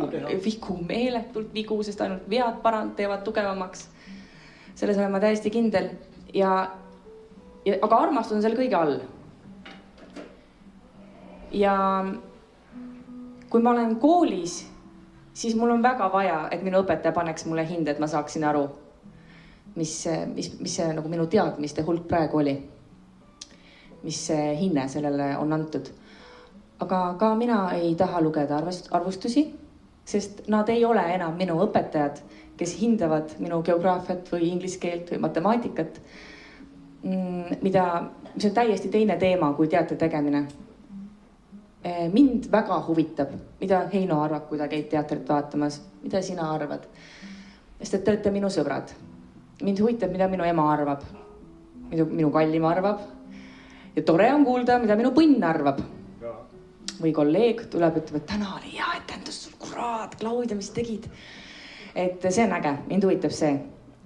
vigu, meeletult vigu, sest ainult vead teevad tugevamaks. Selles olen ma täiesti kindel. Aga armastus on selle kõige all. Ja kui ma olen koolis, siis mul on väga vaja, et minu õpetaja paneks mulle hinde, et ma saaksin aru, mis see nagu minu teadmiste hulk praegu oli. Mis see hinne sellele on antud. Aga ka mina ei taha lugeda arvustusi, sest nad ei ole enam minu õpetajad, kes hindavad minu geograafiat või inglise keelt või matemaatikat, mis on täiesti teine teema kui teate tegemine. Mind väga huvitab, mida Heino arvab, kui ta käib teatrit vaatamas, mida sina arvad. Sest et te olete minu sõbrad. Mind huvitab, mida minu ema arvab, mida minu kallima arvab ja tore on kuulda, mida minu põnn arvab. Või kolleeg tuleb, ütleb, et täna oli hea etendus sul, kurat, Claudia, mis tegid? Et see on äge, mind huvitab see.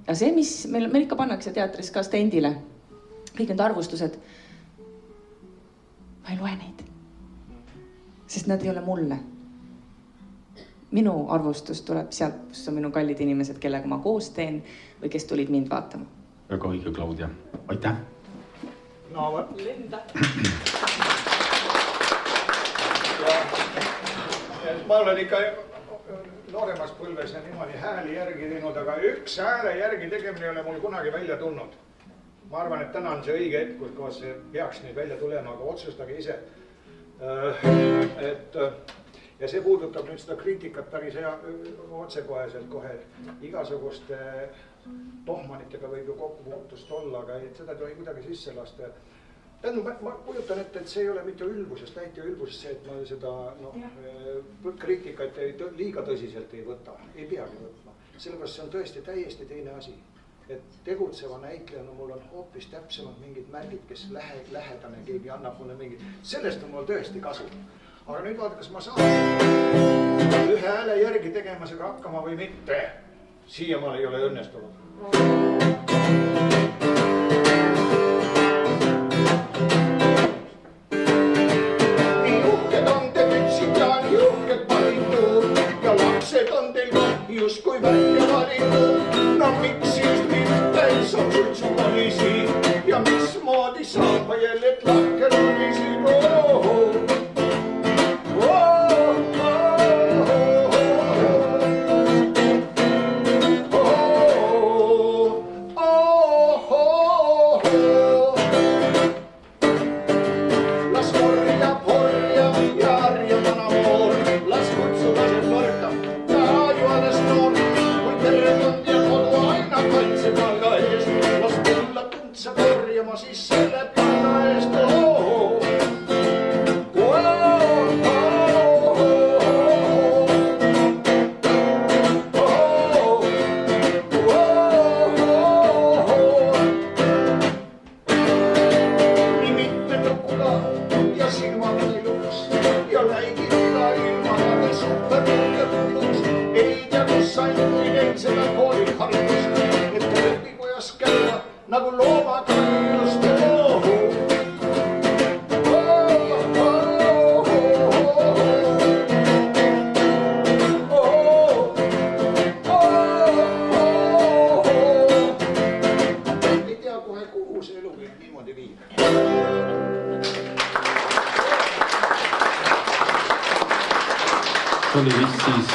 Ja see, mis meil ikka pannakse teatris ka stendile, kõik need arvustused, ma ei loe neid, sest nad ei ole mulle. Minu arvustus tuleb sealt, kus on minu kallid inimesed, kellega ma koos teen või kes tulid mind vaatama. Väga õige, Claudia. Aitäh! No, Linda. Ma olen ikka nooremas põlves ja niimoodi hääli järgi teinud, aga üks hääle järgi tegemine ei ole mul kunagi välja tulnud. Ma arvan, et täna on see õige hetk, kus see peaks nüüd välja tulema, aga otsustage ise. Ja see puudutab nüüd seda kriitikat päris otsekoheselt kohe. Igasuguste tohmanitega võib ju kokkupuutust olla, aga seda ei tohi kuidagi sisse lasta. Ma kujutan ette, et see ei ole mitte ülbusest, näite ülbusest see, et ma seda kriitikat liiga tõsiselt ei võta, ei peagi võtma. Sellepärast see on tõesti täiesti teine asi. Et tegutseva näitlejana mul on hoopis täpsemad mingid märgid, kes lähedane, keegi annab mulle mingid. Sellest on mul tõesti kasu. Aga nüüd vaata, kas ma saan ühe hääle järgi tegemasega hakkama või mitte. Siiamaale ei ole õnnestunud. Justkui välja valitud, no miks just mitteis on suitsukonisi ja mismoodi saab ma jälle lahkerunisi. Las korja porja ja arja vanamoor, las kutsulased norka. Kaitsepalga eest, las tulla tundsa korjama siis selle palga eest. Nii mitte tukka ja silmad iluks ja läigid iga ilmade supermärke hulluks. Ei tea, kus ainult seda kooli haridust. Käia nagu looma kannust loohu. Ei tea kohe, kuhu see elu võib niimoodi viib. See oli vist siis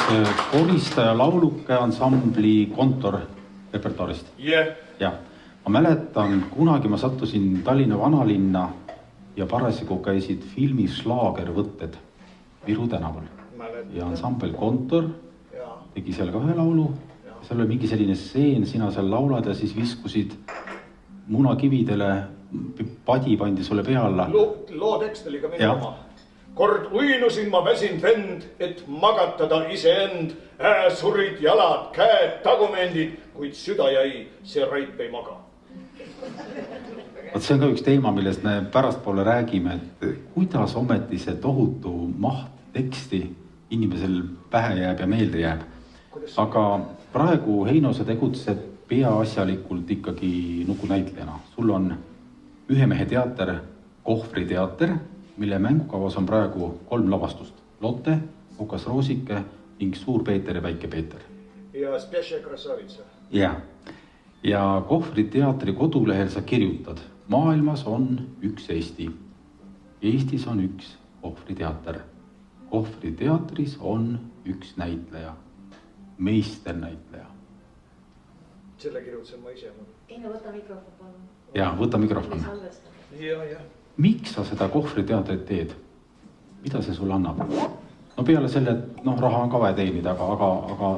koristaja lauluke ansambli Kontor repertuaarist. Ja ma mäletan, kunagi ma sattusin Tallinna vanalinna ja parasjagu käisid filmi Slaagervõtted Viru tänaval. Ja ansambel Kontor tegi seal ka ühe laulu. Seal oli mingi selline seen, sina seal laulad ja siis viskusid munakividele, padi pandi sulle pea alla. Loo tekst oli ka minu oma. Kord uinusin ma väsinud vend, et magatada iseend. Surid jalad, käed, tagumendid, kuid süda jäi, see raip ei maga. Vot see on ka üks teema, millest me pärastpoole räägime, et kuidas ometi see tohutu maht teksti inimesel pähe jääb ja meelde jääb. Aga praegu Heino, sa tegutsed peaasjalikult ikkagi nukunäitlejana. Sul on ühe mehe teater, Kohvriteater, mille mängukavas on praegu 3 lavastust. Lotte, Kokas Roosike ning Suur Peeter ja Väike Peeter. Ja Spjašja krasavitsa. Ja Kohvriteatri kodulehel sa kirjutad, maailmas on üks Eesti. Eestis on üks Kohvriteater. Kohvriteatris on üks näitleja, meisternäitleja. Selle kirjutasin ma ise. Eino, võta mikrofon, palun. Ja, võta mikrofon. Ja. Miks sa seda Kohvriteatrit teed? Mida see sulle annab? No peale selle, et raha on ka vaja teenida, aga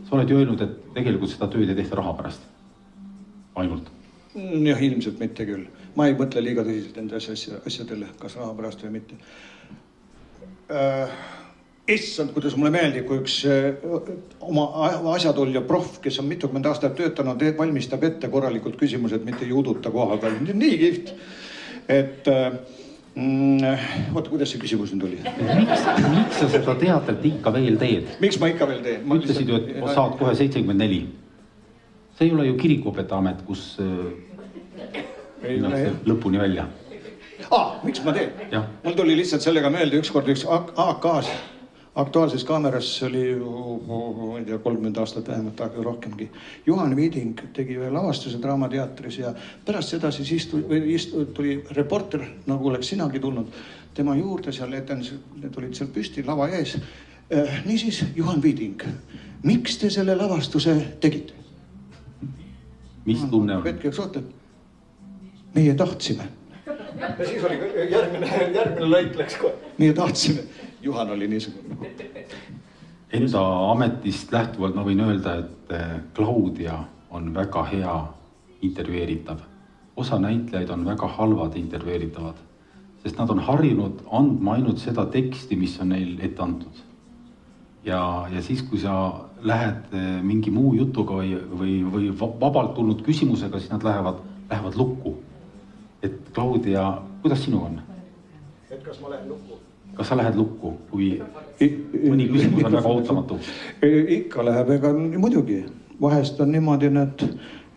sa oled ju öelnud, et tegelikult seda tööd ei tehta raha pärast. Ainult. Jah, ilmselt mitte küll. Ma ei mõtle liiga tõsiselt enda asjadele, kas raha pärast või mitte. Issand, kuidas mulle meeldib, kui üks oma asjatolja prof, kes on mitukümmend aastat töötanud, valmistab ette korralikult küsimused, mitte ei uduta koha peal. Nii kihvt. Et oota, kuidas see küsimus nüüd oli? Miks sa seda teatrit ikka veel teed? Miks ma ikka veel teen? Ütlesid ju, et saad kohe 74. See ei ole ju kirikuõpetajamet, kus lõpuni välja. Miks ma teen? Ja. Mul tuli lihtsalt sellega meelde ükskord üks AK-s Aktuaalses Kaameras oli, ma ei tea, 30 aastat vähemalt, aga rohkemgi. Juhan Viiding tegi ühe lavastuse Draamateatris ja pärast seda siis tuli reporter, nagu oleks sinagi tulnud, tema juurde seal, need olid seal püsti lava ees. Niisiis, Juhan Viiding, miks te selle lavastuse tegite? Mis tunne on? Hetkeks ootab. Meie tahtsime. Ja siis oli järgmine lõik läks kohe. Meie tahtsime. Juhan oli niisugune. Enda ametist lähtuvalt ma võin öelda, et Claudia on väga hea intervjueeritav. Osa näitlejaid on väga halvad intervjueeritavad, sest nad on harjunud andma ainult seda teksti, mis on neil ette antud. Ja siis, kui sa lähed mingi muu jutuga või vabalt tulnud küsimusega, siis nad lähevad lukku. Et Claudia, kuidas sinu on? Et kas ma lähen lukku? Kas sa lähed lukku, kui mõni küsimus on väga ootamatu? Ikka läheb, ega muidugi. Vahest on niimoodi, et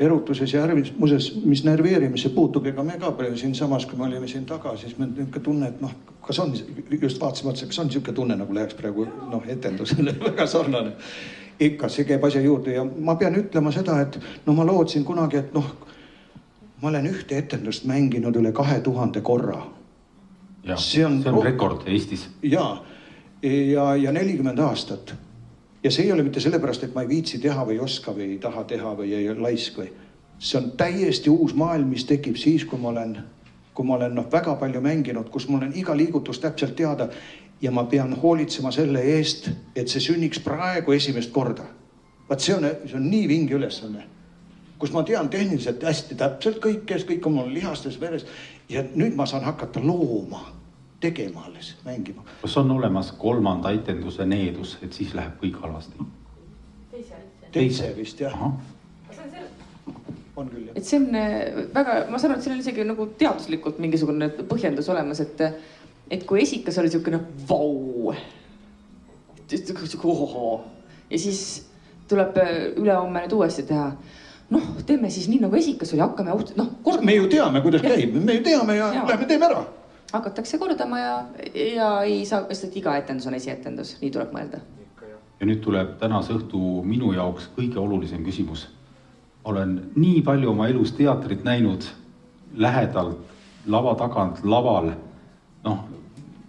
erutuses ja ärvimuses, mis närveerimisse puutub, ega me ka siin samas, kui me olime siin taga, siis me niisugune tunne, et kas on, just vaatasime otsa, kas on niisugune tunne, nagu läheks praegu etendusele, väga sarnane. Ikka, see käib asja juurde ja ma pean ütlema seda, et ma lootsin kunagi, et ma olen ühte etendust mänginud üle 2000 korra. Ja, see on rekord Eestis. Ja 40 aastat. Ja see ei ole mitte sellepärast, et ma ei viitsi teha või oska või ei taha teha või ei laisk või. See on täiesti uus maailm, mis tekib siis, kui ma olen väga palju mänginud, kus mul on iga liigutus täpselt teada ja ma pean hoolitsema selle eest, et see sünniks praegu esimest korda. Vaat see on nii vinge ülesanne, kus ma tean tehniliselt hästi täpselt kõik on mul lihastes veres ja nüüd ma saan hakata looma, tegema alles, mängima. Kas on olemas 3. etenduse needus, et siis läheb kõik halvasti? Teise vist, jah. On küll, jah. Et see on väga, ma saan, et siin on isegi nagu teaduslikult mingisugune põhjendus olemas, et kui esikas oli niisugune vau, ja siis tuleb ülehomme nüüd uuesti teha. Teeme siis nii, nagu esikas oli, hakkame Me ju teame, kuidas käib, me ju teame ja lähme teeme ära. Hakatakse kordama ja ei saa, sest iga etendus on esietendus, nii tuleb mõelda. Ja nüüd tuleb tänase õhtu minu jaoks kõige olulisem küsimus. Olen nii palju oma elus teatrit näinud lähedalt, lava tagant, laval,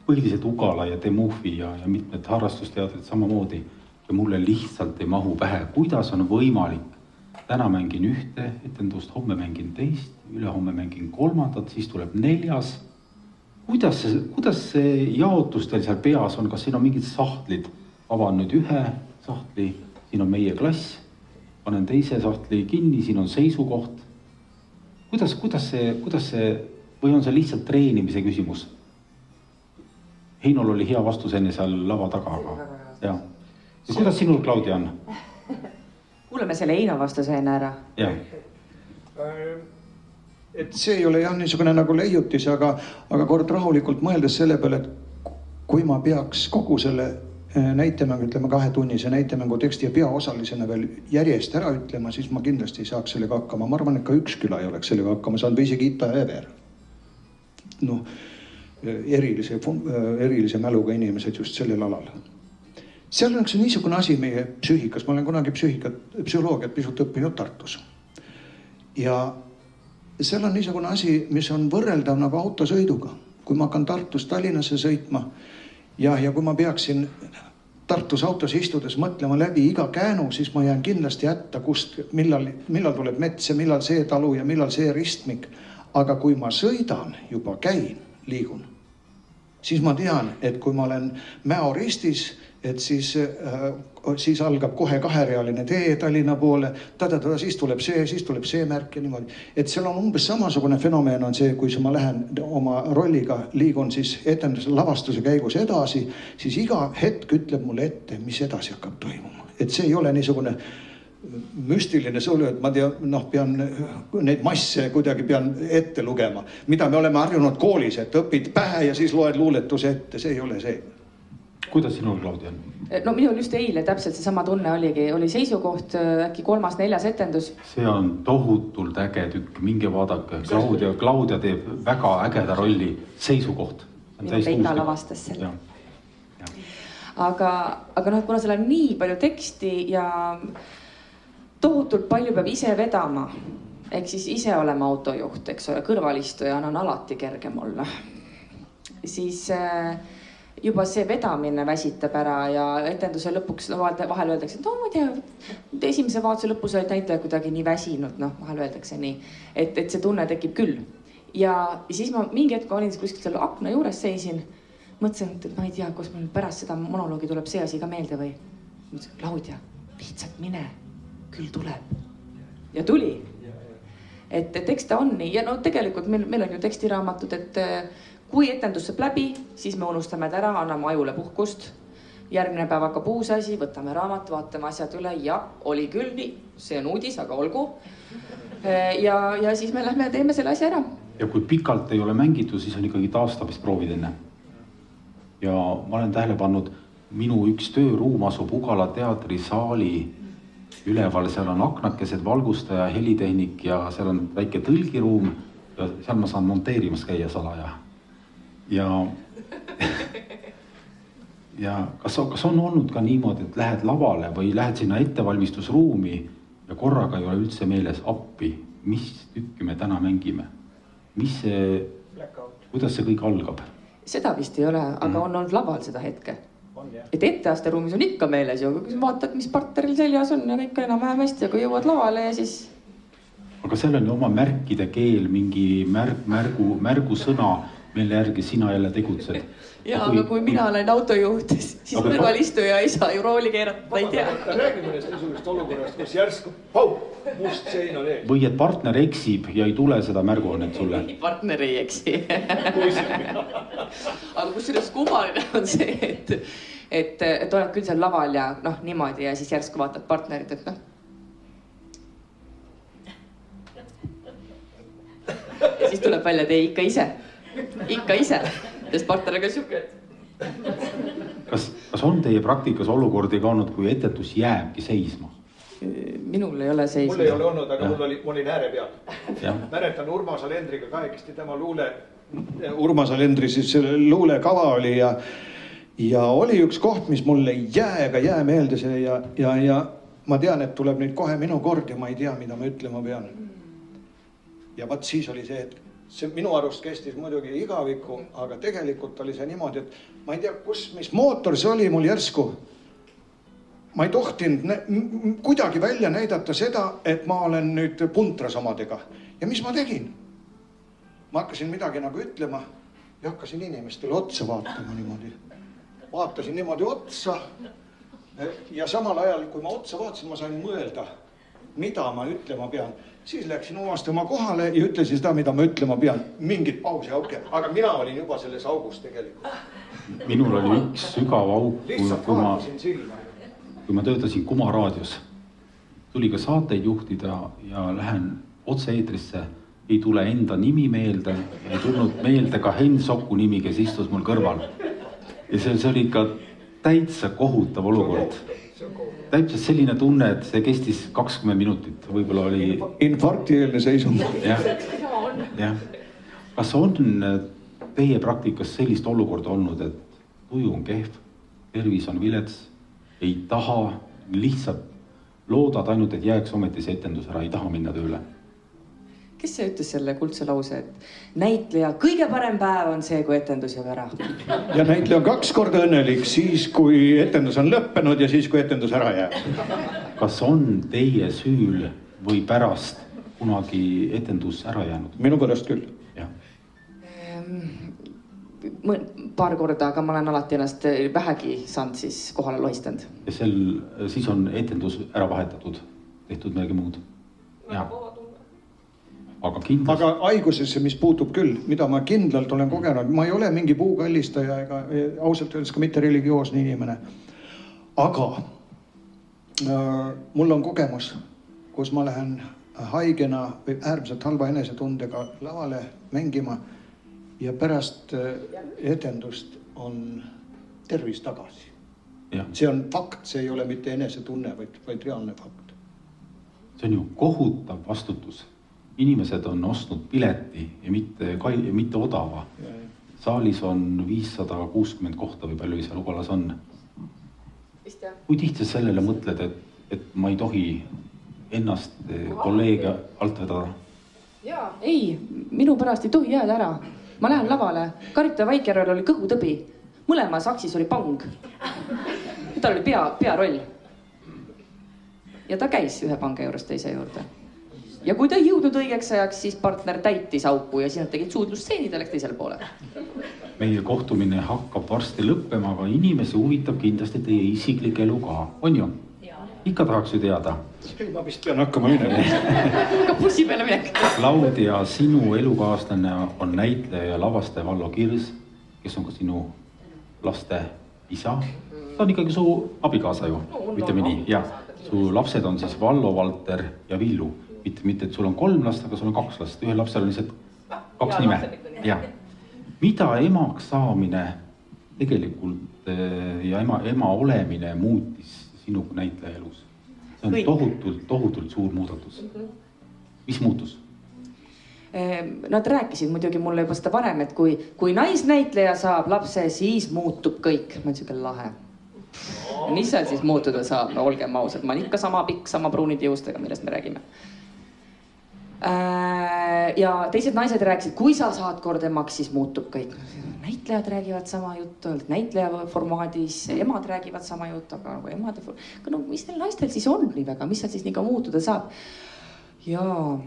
põhiliselt Ugala ja Demufi ja mitmed harrastusteatrid samamoodi. Ja mulle lihtsalt ei mahu pähe, kuidas on võimalik. Täna mängin ühte etendust, homme mängin teist, ülehomme mängin 3, siis tuleb 4. Kuidas see jaotus teil seal peas on? Kas siin on mingid sahtlid? Avan nüüd ühe sahtli, siin on meie klass, panen teise sahtli kinni, siin on seisukoht. Kuidas see, või on see lihtsalt treenimise küsimus? Heinol oli hea vastus enne seal lava taga. Ja kuidas sinul, Claudia, on? Kuuleme selle Heino vastuse enne ära. et see ei ole jah niisugune nagu leiutis, aga kord rahulikult mõeldes selle peale, et kui ma peaks kogu selle näitemängu, ütleme 2-tunnise näitemängu teksti ja peaosalisena veel järjest ära ütlema, siis ma kindlasti ei saaks sellega hakkama. Ma arvan, et ka üks küla ei oleks sellega hakkama saanud või isegi Ita ja Ever. Noh, erilise mäluga inimesed just sellel alal. Seal on üks niisugune asi meie psüühikas. Ma olen kunagi psühholoogiat pisut õppinud Tartus. Ja seal on niisugune asi, mis on võrreldav nagu autosõiduga. Kui ma hakkan Tartust Tallinnasse sõitma ja kui ma peaksin Tartus autos istudes mõtlema läbi iga käänu, siis ma jään kindlasti jätta, millal tuleb mets ja millal see talu ja millal see ristmik. Aga kui ma sõidan, juba käin, liigun, siis ma tean, et kui ma olen Mäo ristis, et siis algab kohe 2-realine tee Tallinna poole, siis tuleb see märk ja niimoodi. Et seal on umbes samasugune fenomeen on see, kui ma lähen oma rolliga, liigun siis etenduse lavastuse käigus edasi, siis iga hetk ütleb mulle ette, mis edasi hakkab toimuma. Et see ei ole niisugune müstiline sõlu, et ma pean neid masse kuidagi pean ette lugema, mida me oleme harjunud koolis, et õpid pähe ja siis loed luuletuse ette, see ei ole see. Kuidas sinul, Claudia? No minul just eile täpselt seesama tunne oli seisukoht, äkki 3.-4. etendus. See on tohutult äge tükk, minge vaadake. Claudia teeb väga ägeda rolli, seisukoht. Peita lavastas selle. Aga kuna seal on nii palju teksti ja tohutult palju peab ise vedama, ehk siis ise olema autojuht, eks ole, kõrvalistujana on alati kergem olla. Siis juba see vedamine väsitab ära ja etenduse lõpuks vahel öeldakse, et ma ei tea, esimese vaatuse lõpus olid näitaja kuidagi nii väsinud, vahel öeldakse nii, et see tunne tekib küll. Ja siis ma mingi hetk olin kuskilt seal akna juures seisin, mõtlesin, et ma ei tea, kus mul pärast seda monoloogi tuleb see asi ka meelde või. Mõtlesin, Claudia, lihtsalt mine, küll tuleb. Ja tuli. Et eks ta on nii. Ja tegelikult meil on ju tekstiraamatud, et kui etendus saab läbi, siis me unustame ära, anname ajule puhkust. Järgmine päev hakkab uus asi, võtame raamat, vaatame asjad üle. Ja oli küll nii, see on uudis, aga olgu. Ja siis me lähme ja teeme selle asja ära. Ja kui pikalt ei ole mängitud, siis on ikkagi taastamisproovid enne. Ja ma olen tähele pannud, minu üks tööruum asub Ugala teatrisaali üleval, seal on aknakesed, valgustaja, helitehnik ja seal on väike tõlgiruum ja seal ma saan monteerimas käia salaja. Ja kas on olnud ka niimoodi, et lähed lavale või lähed sinna ettevalmistusruumi ja korraga ei ole üldse meeles appi, mis tükki me täna mängime? Kuidas see kõik algab? Seda vist ei ole, aga on olnud laval seda hetke. Et etteasteruumis on ikka meeles ju, kui vaatad, mis partneril seljas on ja kõik on enam-vähem hästi, aga jõuad lavale ja siis... Aga seal on ju oma märkide keel, mingi märgusõna, mille järgi sina jälle tegutsed. Ja, aga kui mina olen autojuht, siis kõrvalistuja ei saa ju rooli keerata, ta ei tea. Räägime neist niisugust olukorrast, kus järsku must sein on ees. Või et partner eksib ja ei tule seda märguannet sulle. Partner ei eksi. Aga kusjuures kummaline on see, et oled küll seal laval ja niimoodi ja siis järsku vaatad partnerit, et ja siis tuleb välja, et ei, ikka ise, sest partner on ka siuke. Kas on teie praktikas olukordi ka olnud, kui etendus jääbki seisma? Minul ei ole seisma. Mul ei ole olnud, aga mul olin ääre peal. Mäletan Urmas Alendriga kahekesti tema Urmas Alendri siis luulekava oli ja oli üks koht, mis mulle ei jää meelde see ja ma tean, et tuleb nüüd kohe minu kord ja ma ei tea, mida ma ütlema pean. Ja vaat siis oli see, et see minu arust kestis muidugi igaviku, aga tegelikult oli see niimoodi, et ma ei tea, mis mootor see oli mul järsku. Ma ei tohtinud kuidagi välja näidata seda, et ma olen nüüd puntras omadega. Ja mis ma tegin? Ma hakkasin midagi nagu ütlema ja hakkasin inimestele otsa vaatama niimoodi. Vaatasin niimoodi otsa ja samal ajal, kui ma otsa vaatasin, ma sain mõelda, mida ma ütlema pean. Siis läksin omast oma kohale ja ütlesin seda, mida ma ütlema pean. Mingit pausi auke, aga mina olin juba selles augus tegelikult. Minul oli üks sügav auk, kui ma töötasin Kuma raadios. Tuli ka saateid juhtida ja lähen otse eetrisse ei tule enda nimi meelde, ei tulnud meelde ka Henn Soku nimi, kes istus mul kõrval. Ja see oli ikka täitsa kohutav olukord. Täitsa selline tunne, et see kestis 20 minutit, võib-olla oli... Infarktieelne seisund. Jah. Kas on teie praktikas sellist olukorda olnud, et tuju on kehv, tervis on vilets, ei taha, lihtsalt loodad ainult, et jääks ometi see etendus ära, ei taha minna tööle? Kes see ütles selle kuldse lause, et näitleja kõige parem päev on see, kui etendus jääb ära? Ja näitleja on 2 korda õnnelik siis, kui etendus on lõppenud ja siis, kui etendus ära jääb. Kas on teie süül või pärast kunagi etendus ära jäänud? Minu pärast küll. Jah. Paar korda, aga ma olen alati ennast vähegi saanud siis kohale lohistanud. Ja siis on etendus ära vahetatud, tehtud midagi muud? Jah. Aga haigusesse, mis puutub küll, mida ma kindlalt olen kogenud, ma ei ole mingi puukallistaja ega ausalt öeldes ka mitte religioosne inimene. Aga mul on kogemus, kus ma lähen haigena või äärmiselt halva enesetundega lavale mängima ja pärast etendust on tervis tagasi. Ja. See on fakt, see ei ole mitte enesetunne, vaid reaalne fakt. See on ju kohutav vastutus. Inimesed on ostnud pileti ja mitte odava. Saalis on 560 kohta või palju seal Ugalas on. Kui tihti sellele mõtled, et ma ei tohi ennast kolleege alt vedada? Ei, minu pärast ei tohi jääda ära. Ma lähen lavale. Karita Vaikjärvel oli kõhutõbi. Mõlemas aksis oli pang. Tal oli pearoll. Ja ta käis ühe panga juures teise juurde. Ja kui ta ei jõudnud õigeks ajaks, siis partner täitis auku ja siis nad tegid suudlusseenid ja läks teisele poole. Meie kohtumine hakkab varsti lõppema, aga inimesi huvitab kindlasti teie isiklik elu ka. On ju? Ikka tahaks ju teada. Ma vist pean hakkama minema. Ka bussi peale minek. Claudia, sinu elukaaslane on näitleja ja lavastaja Vallo Kirs, kes on ka sinu laste isa. Ta on ikkagi su abikaasa ju, ütleme nii. Ja, su lapsed on siis Vallo, Valter ja Villu. Mitte, et sul on 3 last, aga sul on 2 last. Ühel lapsel on lihtsalt 2 nime. Ja. Mida emaks saamine tegelikult ja ema olemine muutis sinu näitleja elus? See on tohutult suur muudatus. Mis muutus? Nad rääkisid muidugi mulle juba seda varem, et kui naisnäitleja saab lapse, siis muutub kõik. Ma olen siuke lahe. Mis seal siis muutuda saab? No olgem ausad, ma olen ikka sama pikk, sama pruunid jõustega, millest me räägime. Ja teised naised rääkisid, kui sa saad kord emaks, siis muutub kõik. Näitlejad räägivad sama juttu, näitleja formaadis, emad räägivad sama juttu, aga nagu emade no, mis neil naistel siis on nii väga, mis seal siis nii ka muutuda saab? Jaa,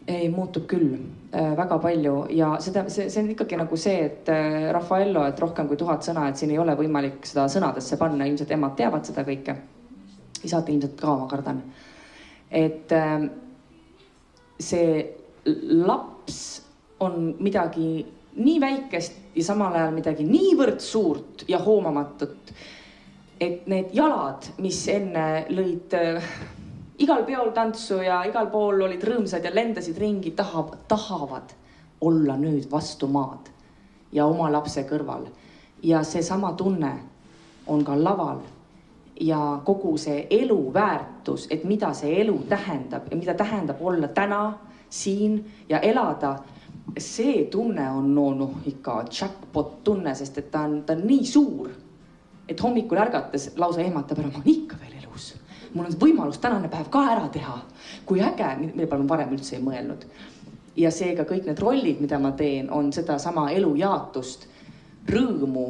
ei muutub küll väga palju ja see on ikkagi nagu see, et Raffaello, et rohkem kui 1000 sõna, et siin ei ole võimalik seda sõnadesse panna, ilmselt emad teavad seda kõike. Isad ilmselt ka, ma kardan. Et see laps on midagi nii väikest ja samal ajal midagi niivõrd suurt ja hoomamatut, et need jalad, mis enne lõid igal peol tantsu ja igal pool olid rõõmsad ja lendasid ringi, tahavad olla nüüd vastu maad ja oma lapse kõrval. Ja see sama tunne on ka laval ja kogu see elu väärtus, et mida see elu tähendab ja mida tähendab olla täna siin ja elada. See tunne on ikka jackpot tunne, sest et ta on nii suur, et hommikul ärgates lausa ehmatab ära, ma olen ikka veel elus. Mul on võimalus tänane päev ka ära teha. Kui äge, mille peal ma varem üldse ei mõelnud. Ja seega kõik need rollid, mida ma teen, on seda sama elujaatust, rõõmu,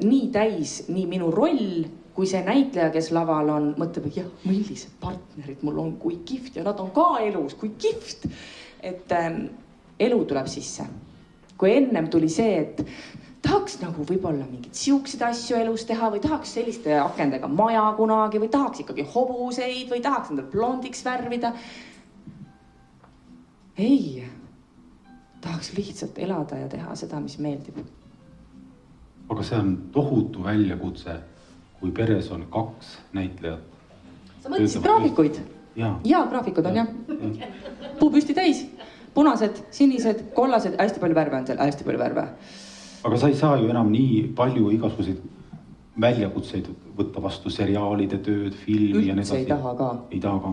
nii täis, nii minu roll, kui see näitleja, kes laval on, mõtleb, et jah, millised partnerid mul on, kui kihvt ja nad on ka elus, kui kihvt. Et elu tuleb sisse. Kui ennem tuli see, et tahaks nagu võib-olla mingid siukseid asju elus teha või tahaks selliste akendega maja kunagi või tahaks ikkagi hobuseid või tahaks endal blondiks värvida. Ei, tahaks lihtsalt elada ja teha seda, mis meeldib. Aga see on tohutu väljakutse, kui peres on 2 näitlejat. Sa mõtlesid graafikuid? Jaa, graafikud on jah. Puu püsti täis. punased, sinised, kollased, hästi palju värve on seal, hästi palju värve. aga sa ei saa ju enam nii palju igasuguseid väljakutseid võtta vastu, seriaalide tööd, filmi ja nii üldse ei taha ka. Ei taha ka.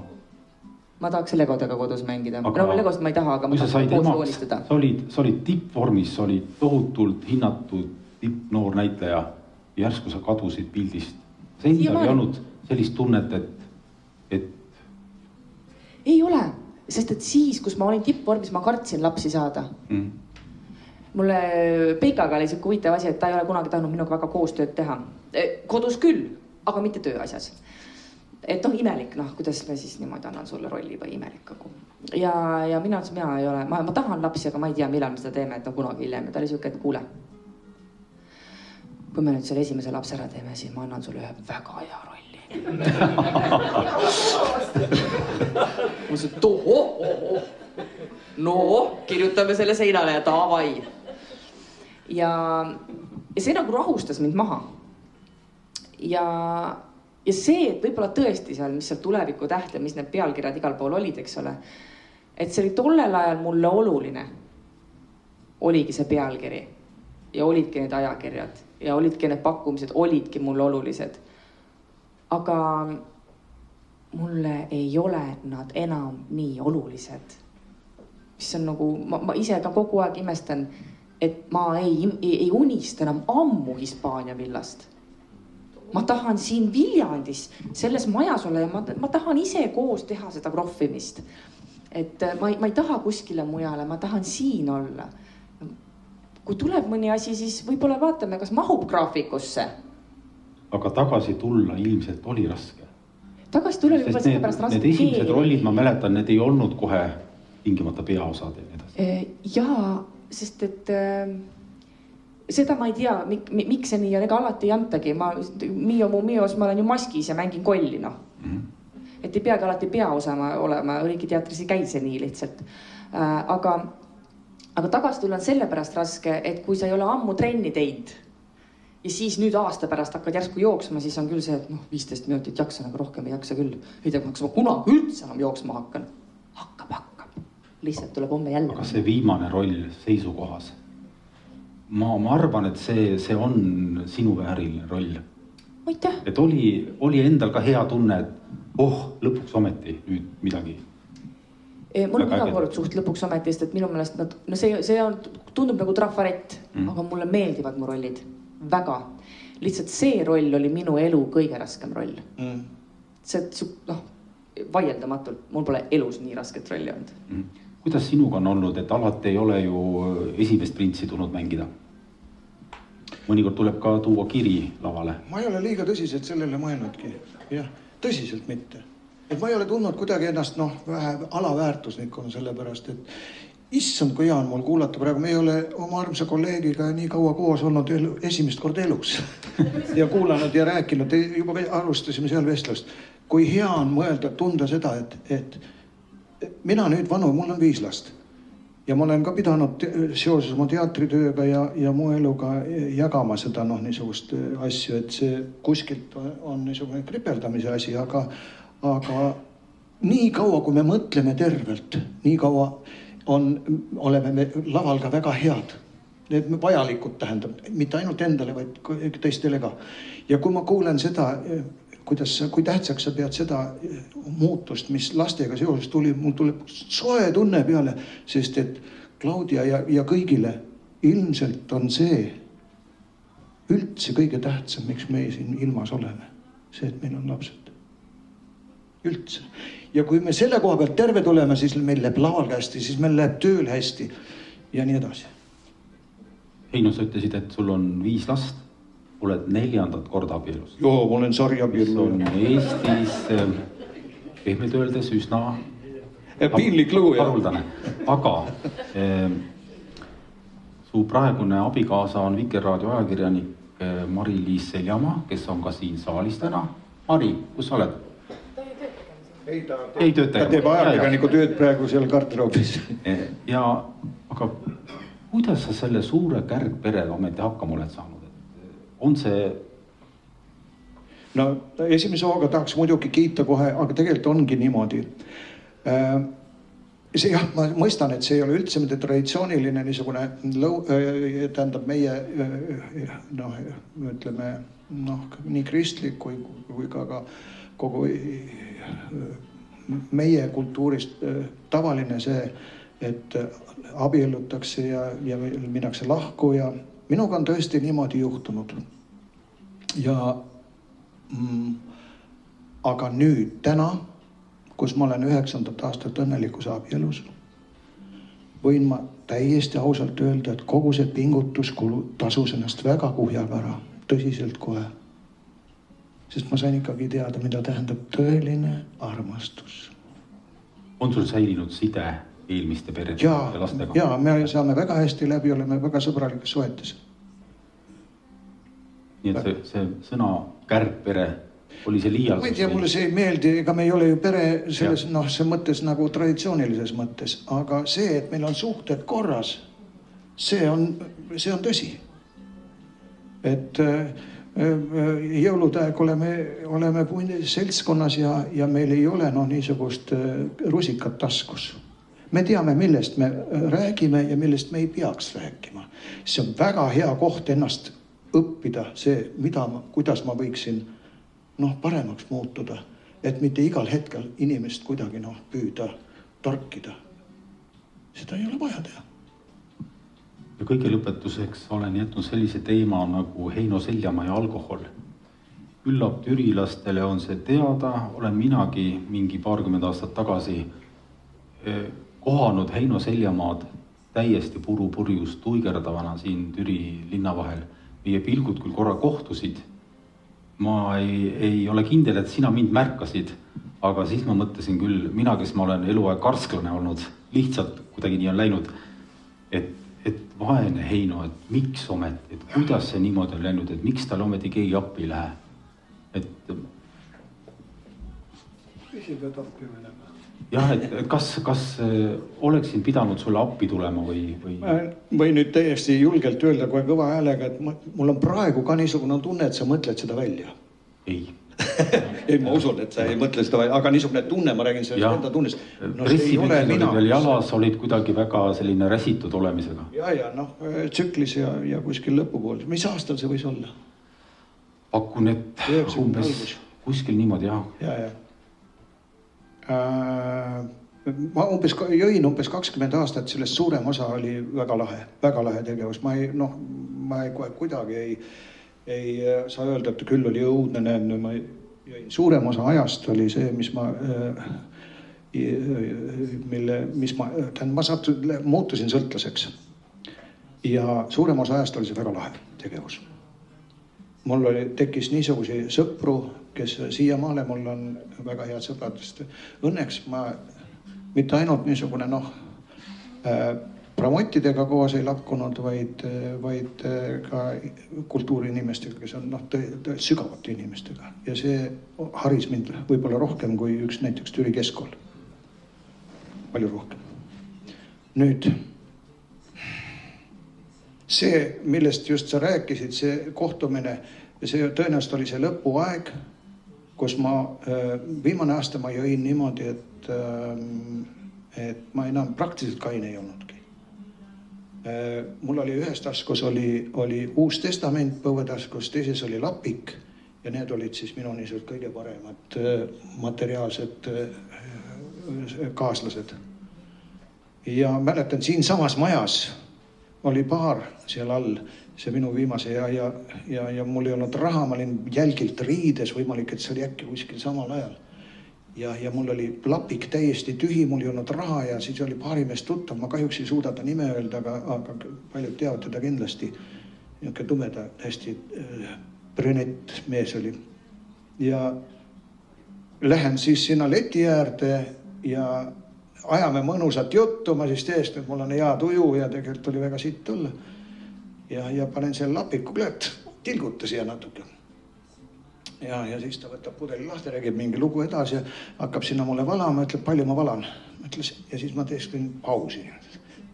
Ma tahaks legodega kodus mängida. No legost ma ei taha, aga ma tahaks koos joonistada. Sa olid tippvormis, sa olid tohutult hinnatud tippnoor näitleja. Järsku sa kadusid pildist. See endal ei olnud sellist tunnet, et... Ei ole, sest et siis, kus ma olin tippvormis, ma kartsin lapsi saada. Mulle Peikaga oli siuke huvitav asi, et ta ei ole kunagi tahtnud minuga väga koostööd teha. Kodus küll, aga mitte tööasjas. Et imelik, kuidas ma siis niimoodi annan sulle rolli või imelik kogu. Ja mina ütlesin, mina ei ole, ma tahan lapsi, aga ma ei tea, millal me seda teeme, et kunagi hiljem. Ja ta oli siuke, et kuule, kui me nüüd selle esimese lapse ära teeme, siis ma annan sulle ühe väga hea rolli. Ma ütlesin, et no, kirjutame selle seinale ja davai. Ja see nagu rahustas mind maha. Ja see, et võib-olla tõesti seal, mis seal tuleviku täht ja mis need pealkirjad igal pool olid, eks ole, et see oli tollel ajal mulle oluline. Oligi see pealkiri ja olidki need ajakirjad ja olidki need pakkumised, olidki mulle olulised. Aga mulle ei ole nad enam nii olulised. Mis on nagu, ma ise ka kogu aeg imestan, et ma ei unista enam ammu Hispaania villast. Ma tahan siin Viljandis selles majas olla ja ma tahan ise koos teha seda proffimist. Et ma ei taha kuskile mujale, ma tahan siin olla. Kui tuleb mõni asi, siis võib-olla vaatame, kas mahub graafikusse. Aga tagasi tulla ilmselt oli raske. Tagasi tulla oli võib-olla seda pärast raske. Need esimesed rollid, ma mäletan, need ei olnud kohe tingimata peaosad ja nii edasi. Jaa, sest et seda ma ei tea, miks see nii on, ega alati ei antagi. Mio ma olen ju maskis ja mängin kolli, Et ei peagi alati peaosa olema, Riigiteatris ei käi see nii lihtsalt. Aga tagasi tulla on sellepärast raske, et kui sa ei ole ammu trenni teinud ja siis nüüd aasta pärast hakkad järsku jooksma, siis on küll see, et 15 minutit jaksan, aga rohkem ei jaksa küll. Ei tea, kas ma kunagi üldse enam jooksma hakkan. Hakkab. Lihtsalt tuleb homme jälle. Aga see viimane roll seisukohas. Ma arvan, et see on sinu vääriline roll. Aitäh. Et oli endal ka hea tunne, et lõpuks ometi nüüd midagi. Mul on iga kord suht lõpuks ometist, et minu meelest see tundub nagu trafarett, aga mulle meeldivad mu rollid. Väga. Lihtsalt see roll oli minu elu kõige raskem roll. See, vaieldamatult, mul pole elus nii rasket rolli olnud. Kuidas sinuga on olnud, et alati ei ole ju esimest printsi tulnud mängida? Mõnikord tuleb ka tuua kiri lavale. Ma ei ole liiga tõsiselt sellele mõelnudki. Jah, tõsiselt mitte. Et ma ei ole tundnud kuidagi ennast vähe alaväärtusnikuna sellepärast, et issand, kui hea on mul kuulata praegu. Me ei ole oma armsa kolleegiga nii kaua koos olnud esimest korda elus ja kuulanud ja rääkinud. Juba alustasime seal vestlust. Kui hea on mõelda, tunda seda, et mina nüüd vanu, mul on 5 last. Ja ma olen ka pidanud seoses oma teatritööga ja mu eluga jagama seda niisugust asju, et see kuskilt on niisugune kripeldamise asi, aga nii kaua, kui me mõtleme tervelt, nii kaua oleme me laval ka väga head. Need vajalikud tähendab, mitte ainult endale, vaid teistele ka. Ja kui ma kuulen seda, kui tähtsaks sa pead seda muutust, mis lastega seoses tuli, mul tuleb soe tunne peale, sest et Claudia ja kõigile ilmselt on see üldse kõige tähtsam, miks me siin ilmas oleme. See, et meil on lapsed. Üldse. Ja kui me selle koha pealt terve tuleme, siis meil läheb laval hästi, siis meil läheb tööl hästi ja nii edasi. Heino, sa ütlesid, et sul on 5 last. Oled 4. korda abielus. Joo, ma olen sarjabielu. See on Eestis pehmelt öeldes üsna piinlik lugu, haruldane. Aga su praegune abikaasa on Vikerraadio ajakirjanik Mari-Liis Seljamaa, kes on ka siin saalis täna. Mari, kus sa oled? Ei tööta. Ta teeb ajakirjaniku tööd praegu seal garderoobis. Aga kuidas sa selle suure kärgperega ometi hakkama oled saanud? On see... No esimese hooga tahaks muidugi kiita kohe, aga tegelikult ongi niimoodi. see jah, ma mõistan, et see ei ole üldse mitte traditsiooniline niisugune tähendab meie noh, ütleme noh, nii kristlik kui ka kogu meie kultuurist tavaline see, et abiellutakse ja minnakse lahku ja minuga on tõesti niimoodi juhtunud. Aga nüüd täna, kus ma olen 9. aastat õnnelikus abielus, võin ma täiesti ausalt öelda, et kogu see pingutus tasus ennast väga kuhjaga ära, tõsiselt kohe. Sest ma sain ikkagi teada, mida tähendab tõeline armastus. On sul säilinud side eelmiste perede ja lastega? Jaa, me saame väga hästi läbi, oleme väga sõbralikes suhetes. Nii et see sõna kärgpere oli see liialdus? Ma ei tea, mulle see ei meeldi, ega me ei ole ju pere selles see mõttes nagu traditsioonilises mõttes, aga see, et meil on suhted korras, see on tõsi. Et jõulude aeg oleme seltskonnas ja meil ei ole niisugust rusikat taskus. Me teame, millest me räägime ja millest me ei peaks rääkima. See on väga hea koht ennast õppida see, kuidas ma võiksin paremaks muutuda, et mitte igal hetkel inimest kuidagi püüda torkida. Seda ei ole vaja teha. Ja kõige lõpetuseks olen jätnud sellise teema nagu Heino Seljamaa ja alkohol. Küllap türilastele on see teada, olen minagi mingi 20 aastat tagasi kohanud Heino Seljamaad täiesti purjus tuigerdavana siin Türi linna vahel. Meie pilgud küll korra kohtusid. Ma ei ole kindel, et sina mind märkasid, aga siis ma mõtlesin küll, mina, kes ma olen eluaeg karsklane olnud, lihtsalt kuidagi nii on läinud, et vaene Heino, et miks ometi, et kuidas see niimoodi on läinud, et miks tal ometi keegi appi ei lähe. Ise pead appi minema. Jah, et kas oleksin pidanud sulle appi tulema või? Ma võin nüüd täiesti julgelt öelda kohe kõva häälega, et mul on praegu ka niisugune tunne, et sa mõtled seda välja. Ei. Ei, ma usun, et sa ei mõtle seda välja, aga niisugune tunne, ma räägin sellest enda tunnest. Pressipüksid olid veel jalas, olid kuidagi väga selline räsitud olemisega. Ja tsüklis ja kuskil lõpupool. Mis aastal see võis olla? Pakun, et umbes kuskil niimoodi, jah. Ja. Ma jõin umbes 20 aastat, sellest suurem osa oli väga lahe tegevus. Ma ei kuidagi ei saa öelda, et küll oli õudne, ma jõin. Suurem osa ajast oli see, ma muutusin sõltlaseks. Ja suurem osa ajast oli see väga lahe tegevus. Mul tekkis niisugusi sõpru, kes siiamaale mul on väga head sõbradest. Õnneks ma mitte ainult niisugune promottidega koos ei lakkunud, vaid ka kultuuriinimestega, kes on sügavate inimestega. Ja see haris mind võib-olla rohkem kui üks näiteks Türi keskkool. Palju rohkem. Nüüd, see, millest just sa rääkisid, see kohtumine, see tõenäoliselt oli see lõpuaeg, kus viimane aasta ma jõin niimoodi, et ma enam praktiliselt kaine ei olnudki. Mul oli ühes taskus oli Uus Testament põuetaskus, teises oli lapik ja need olid siis minu niisugused kõige paremad materiaalsed kaaslased. Ja mäletan, siin samas majas oli baar seal all, see minu viimase ja mul ei olnud raha, ma olin jälgilt riides, võimalik, et see oli äkki kuskil samal ajal. Ja mul oli lapik täiesti tühi, mul ei olnud raha ja siis oli baarimees tuttav, ma kahjuks ei suuda ta nime öelda, aga paljud teavad teda kindlasti. Niuke tumeda, hästi brünett mees oli. Ja lähen siis sinna leti äärde ja ajame mõnusat juttu, ma siis teest, et mul on hea tuju ja tegelikult oli väga sitt olla. Ja panen selle lapiku klõt, tilguta siia natuke. Ja siis ta võtab pudeli lahti, räägib mingi lugu edasi ja hakkab sinna mulle valama, ütleb, palju ma valan. Ja siis ma teeskin pausi.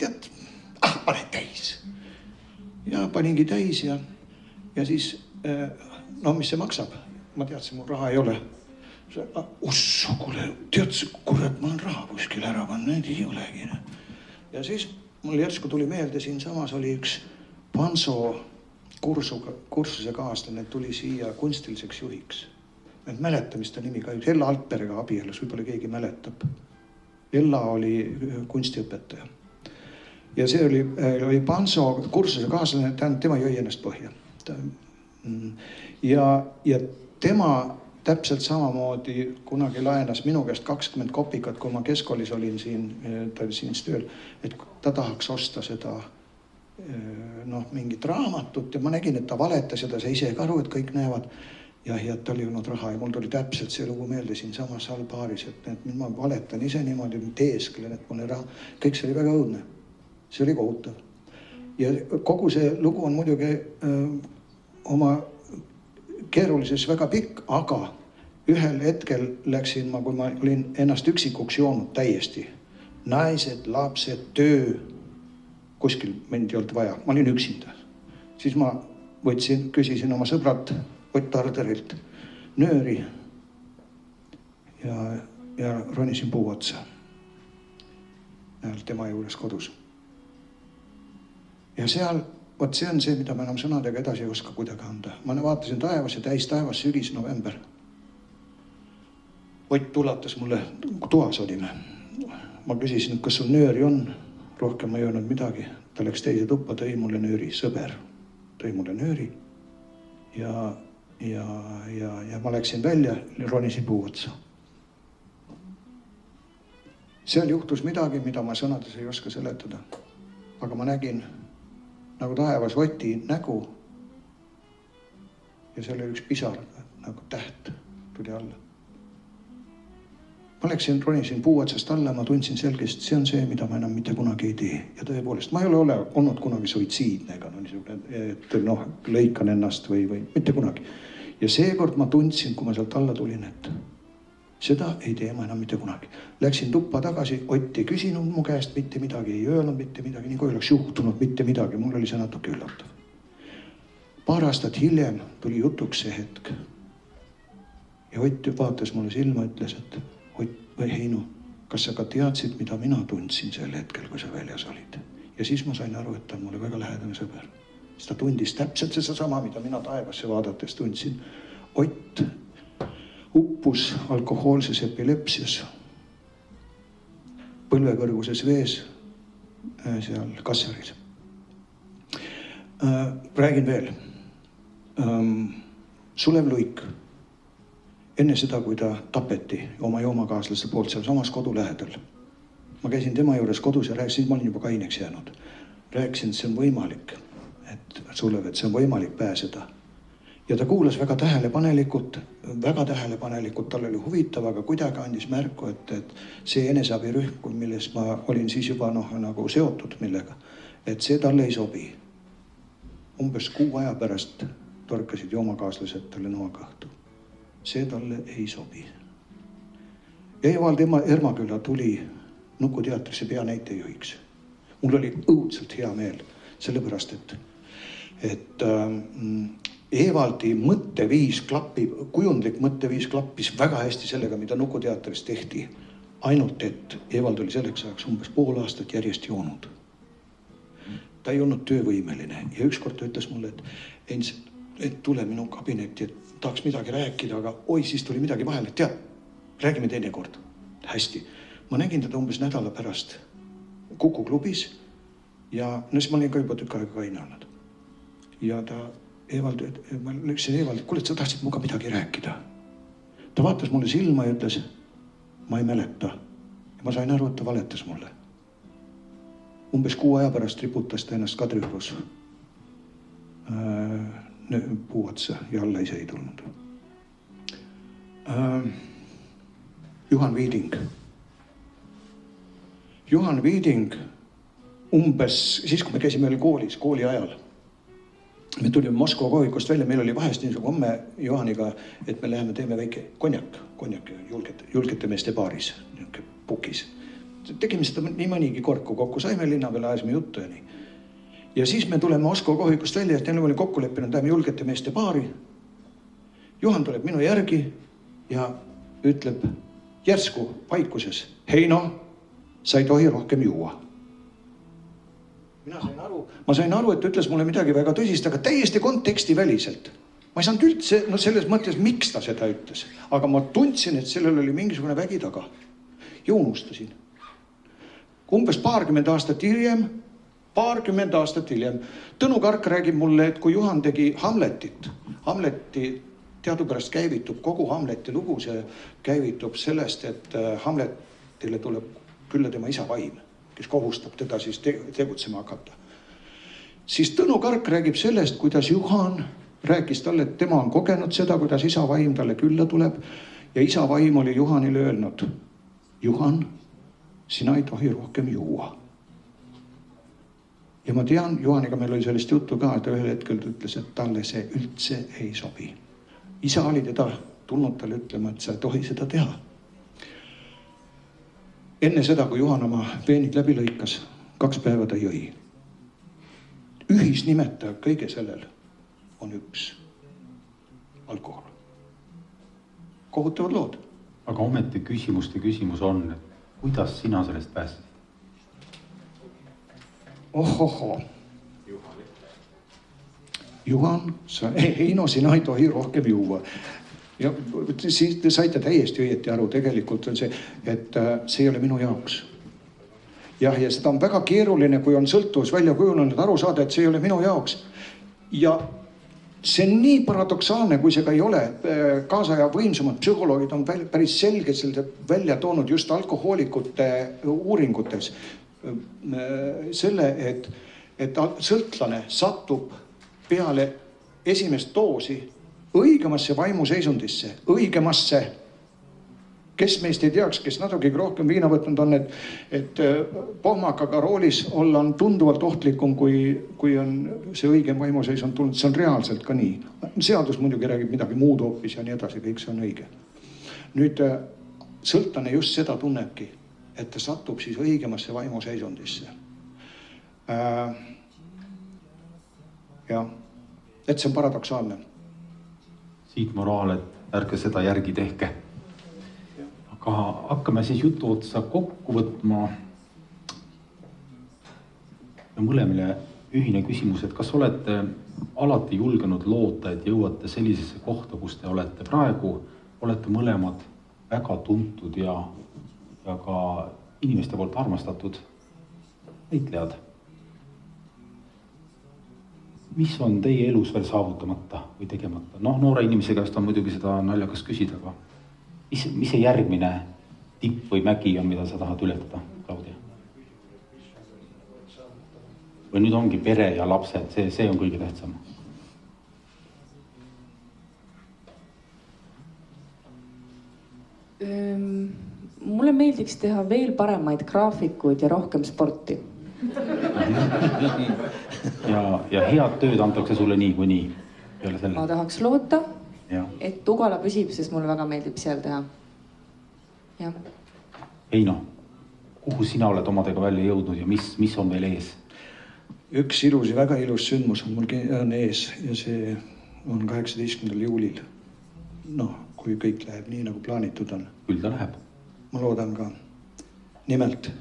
Tead, pane täis. Ja paningi täis ja siis, mis see maksab? Ma teadsin, mul raha ei ole. Ussu, kuule, tead, kurat, ma olen raha kuskil ära pannud, ei olegi. Ja siis mul järsku tuli meelde, siinsamas oli üks Panso kursuse kaaslane, tuli siia kunstiliseks juhiks. Et mäleta, mis ta nimi ka, Ella Altperega abielus, võib-olla keegi mäletab. Ella oli kunstiõpetaja. Ja see oli Panso kursuse kaaslane, tema jõi ennast põhja. Ja tema täpselt samamoodi kunagi laenas minu käest 20 kopikat, kui ma keskkoolis olin siin tööl, et ta tahaks osta seda mingit raamatut ja ma nägin, et ta valetas ja ta sai ise ka aru, et kõik näevad ja tal ei olnud raha ja mul tuli täpselt see lugu meelde siin samas allbaaris, et ma valetan ise niimoodi, teesklen, et mul ei raha. Kõik see oli väga õudne. See oli kohutav. Ja kogu see lugu on muidugi oma keerulises väga pikk, aga ühel hetkel läksin ma, kui ma olin ennast üksikuks joonud täiesti. Naised, lapsed, töö, kuskil mind ei olnud vaja, ma olin üksinda. Siis ma küsisin oma sõbrat Ott Tarderilt nööri ja ronisin puu otsa. Tema juures kodus. Ja seal, see on see, mida ma enam sõnadega edasi ei oska kuidagi anda. Ma vaatasin taevas ja täis taevas sügis november. Ott tulatas mulle, toas olime. Ma küsisin, kas sul nööri on? Rohkem ma ei öelnud midagi. Ta läks teise tuppa, tõi mulle nööri, sõber. Tõi mulle nööri ja ma läksin välja, ronisin puu otsa. Seal juhtus midagi, mida ma sõnades ei oska seletada. Aga ma nägin nagu taevas Oti nägu ja seal oli üks pisar nagu täht tuli alla. Ma läksin, ronisin puu otsast alla, ma tundsin selgest, see on see, mida ma enam mitte kunagi ei tee. Ja tõepoolest, ma ei ole olnud kunagi suitsiidne, ega et lõikan ennast või mitte kunagi. Ja seekord ma tundsin, kui ma sealt alla tulin, et seda ei tee ma enam mitte kunagi. Läksin tuppa tagasi, Ott ei küsinud mu käest mitte midagi, ei öelnud mitte midagi, nii kui oleks juhtunud mitte midagi, mul oli see natuke üllatav. Paar aastat hiljem tuli jutuks see hetk. Ja Ott vaatas mulle silma, ütles, et või Heinu, kas sa ka teadsid, mida mina tundsin sel hetkel, kui sa väljas olid? Ja siis ma sain aru, et ta on mulle väga lähedane sõber. Siis ta tundis täpselt seda sama, mida mina taevasse vaadates tundsin. Ott uppus alkohoolses epilepsias, põlvekõrguses vees seal Kassaris. Räägin veel. Sulev Luik. Enne seda, kui ta tapeti oma joomakaaslaste poolt seal samas kodu lähedal. Ma käisin tema juures kodus ja rääkisin, ma olin juba kaineks jäänud. Rääkisin, et see on võimalik, et see on võimalik pääseda. Ja ta kuulas väga tähelepanelikult, tal oli huvitav, aga kuidagi andis märku, et see eneseabirühm, milles ma olin siis juba nagu seotud millega, et see talle ei sobi. Umbes 6 aja pärast torkasid joomakaaslased talle noakahtu. See talle ei sobi. Evald Ermaküla tuli Nukuteatrisse peanäitejuhiks. Mul oli õudselt hea meel, sellepärast, et Evaldi mõtteviis klappib, kujundlik mõtteviis klappis väga hästi sellega, mida Nukuteatris tehti. Ainult, et Evald oli selleks ajaks umbes pool aastat järjest joonud. Ta ei olnud töövõimeline ja ükskord ta ütles mulle, et tule minu kabinetti, et tahaks midagi rääkida, aga siis tuli midagi vahele, et tead, räägime teine kord. Hästi. Ma nägin teda umbes nädala pärast Kuku klubis ja siis ma olin ka juba tükk aega kainanud. Ja ma ütlesin Evald, et kuule, et sa tahtsid muga midagi rääkida. Ta vaatas mulle silma ja ütles, ma ei mäleta. Ja ma sain aru, et ta valetas mulle. Umbes 6 aja pärast riputas ta ennast Kadriorus puu otsa ja alla ise ei tulnud. Juhan Viiding umbes, siis kui me käisime veel koolis, kooli ajal, me tulime Moskva kohvikust välja, meil oli vahest niisugune homme Johaniga, et me läheme teeme väike konjak julgete meeste baaris, pukis. Tegime seda nii mõnigi kord, kui kokku saime linna peale, ajasime juttu ja nii. Ja siis me tuleme Moskva kohvikust välja, et neil oli kokku leppinud, läheme julgete meeste baari. Juhan tuleb minu järgi ja ütleb järsku vaikuses: Heino, sa ei tohi rohkem juua. Ma sain aru, et ütles mulle midagi väga tõsist, aga täiesti konteksti väliselt. Ma ei saanud üldse, selles mõttes, miks ta seda ütles. Aga ma tundsin, et sellel oli mingisugune vägi taga. Ja unustasin. Umbes paarkümmend aastat hiljem, Tõnu Kark räägib mulle, et kui Juhan tegi Hamleti teadupärast käivitub kogu Hamleti lugu, see käivitub sellest, et Hamletile tuleb külla tema isa vaim, kes kohustab teda siis tegutsema hakata. Siis Tõnu Kark räägib sellest, kuidas Juhan rääkis talle, et tema on kogenud seda, kuidas isa vaim talle külla tuleb ja isa vaim oli Juhanile öelnud: Juhan, sina ei tohi rohkem juua. Ja ma tean, Juhaniga meil oli sellest juttu ka, et ühel hetkel ta ütles, et talle see üldse ei sobi. Isa oli teda tulnud talle ütlema, et sa ei tohi seda teha. Enne seda, kui Juhan oma veenid läbi lõikas, 2 päeva ta jõi. Ühisnimetaja kõige sellel on üks: alkohol. Kohutavad lood. Aga ometi küsimus on, kuidas sina sellest pääsid? Ohoho. Juhan, Heino, sina ei tohi rohkem juua. Ja siis te saite täiesti õieti aru, tegelikult on see, et see ei ole minu jaoks. Ja seda on väga keeruline, kui on sõltuvus välja kujunenud, aru saada, et see ei ole minu jaoks. Ja see on nii paradoksaalne, kui see ka ei ole. Kaasaja võimsumad psühholoogid on päris selgelt selle välja toonud just alkohoolikute uuringutes. Selle, et sõltlane satub peale esimest doosi õigemasse vaimuseisundisse, õigemasse. Kes meist ei teaks, kes natuke rohkem viina võtnud on, et pohmakaga roolis olla on tunduvalt ohtlikum, kui on see õigem vaimuseisund tulnud. See on reaalselt ka nii. Seadus muidugi räägib midagi muud hoopis ja nii edasi, kõik see on õige. Nüüd sõltlane just seda tunnebki, et ta satub siis õigemasse vaimuseisundisse. Et see on paradoksaalne. Siit moraal, et ärge seda järgi tehke. Aga hakkame siis jutu otsa kokku võtma. Ja mõlemile ühine küsimus, et kas olete alati julgenud loota, et jõuate sellisesse kohta, kus te olete praegu, olete mõlemad väga tuntud ja ka inimeste poolt armastatud näitlejad. Mis on teie elus veel saavutamata või tegemata? Noore inimese käest on muidugi seda naljakas küsida, aga mis see järgmine tipp või mägi on, mida sa tahad ületada, Claudia? Või nüüd ongi pere ja lapsed, see on kõige tähtsam? Mulle meeldiks teha veel paremaid graafikuid ja rohkem sporti. Ja head tööd antakse sulle nii. Ma tahaks loota, et Tugala püsib, sest mulle väga meeldib seal teha. Ja. Heino, kuhu sina oled omadega välja jõudnud ja mis on veel ees? Üks väga ilus sündmus on ees ja see on 18. juulil. Kui kõik läheb nii, nagu plaanitud on. Küll ta läheb. Ma loodan ka. Nimelt,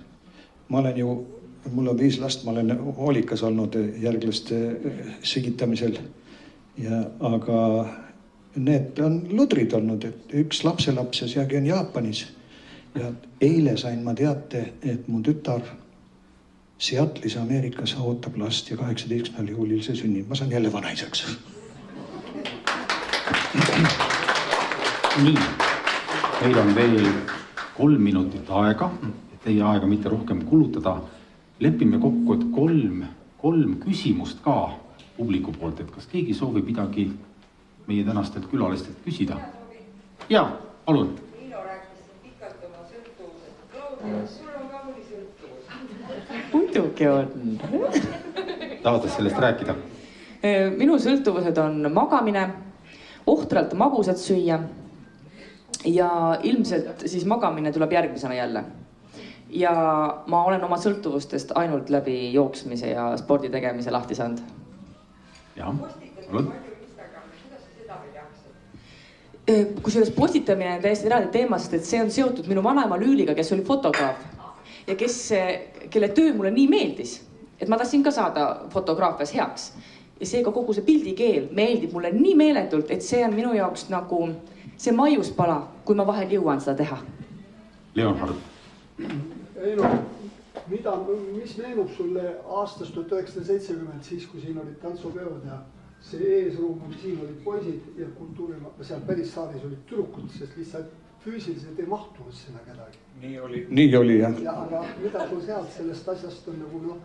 mul on 5 last, ma olen hoolikas olnud järglaste sigitamisel. Aga need on ludrid olnud, et üks lapselaps ja seagi on Jaapanis. Ja eile sain ma teate, et mu tütar Seattle'is Ameerikas ootab last ja 18. juulil see sünnib. Ma saan jälle vanaisaks. Nii, meil on veel 3 minutit aega, et teie aega mitte rohkem kulutada. Lepime kokku, et 3 küsimust ka publiku poolt, et kas keegi soovib midagi meie tänastelt külalistelt küsida? Jaa, palun. Liino rääkis siin pikalt oma sõltuvused. Claudia, sul on ka mõni sõltuvus? Muidugi on. Tahate sellest rääkida? Minu sõltuvused on magamine, ohtralt magusat süüa ja ilmselt siis magamine tuleb järgmisena jälle. Ja ma olen oma sõltuvustest ainult läbi jooksmise ja spordi tegemise lahti saanud. Jah, palun. kusjuures postitamine on täiesti eraldi teema, sest et see on seotud minu vanaema Lüüliga, kes oli fotograaf ja kelle töö mulle nii meeldis, et ma tahtsin ka saada fotograafias heaks. Ja seega kogu see pildikeel meeldib mulle nii meeletult, et see on minu jaoks nagu see maiuspala, kui ma vahel jõuan seda teha. Leonhard. Ei no, mis meenub sulle aastast 1970, siis kui siin olid tantsupeod ja see eesruum oli, siin olid poisid ja kultuurima, seal pärissaalis olid tüdrukud, sest lihtsalt füüsiliselt ei mahtunud sinna kedagi. Nii oli jah. Ja aga mida sul sealt sellest asjast on nagu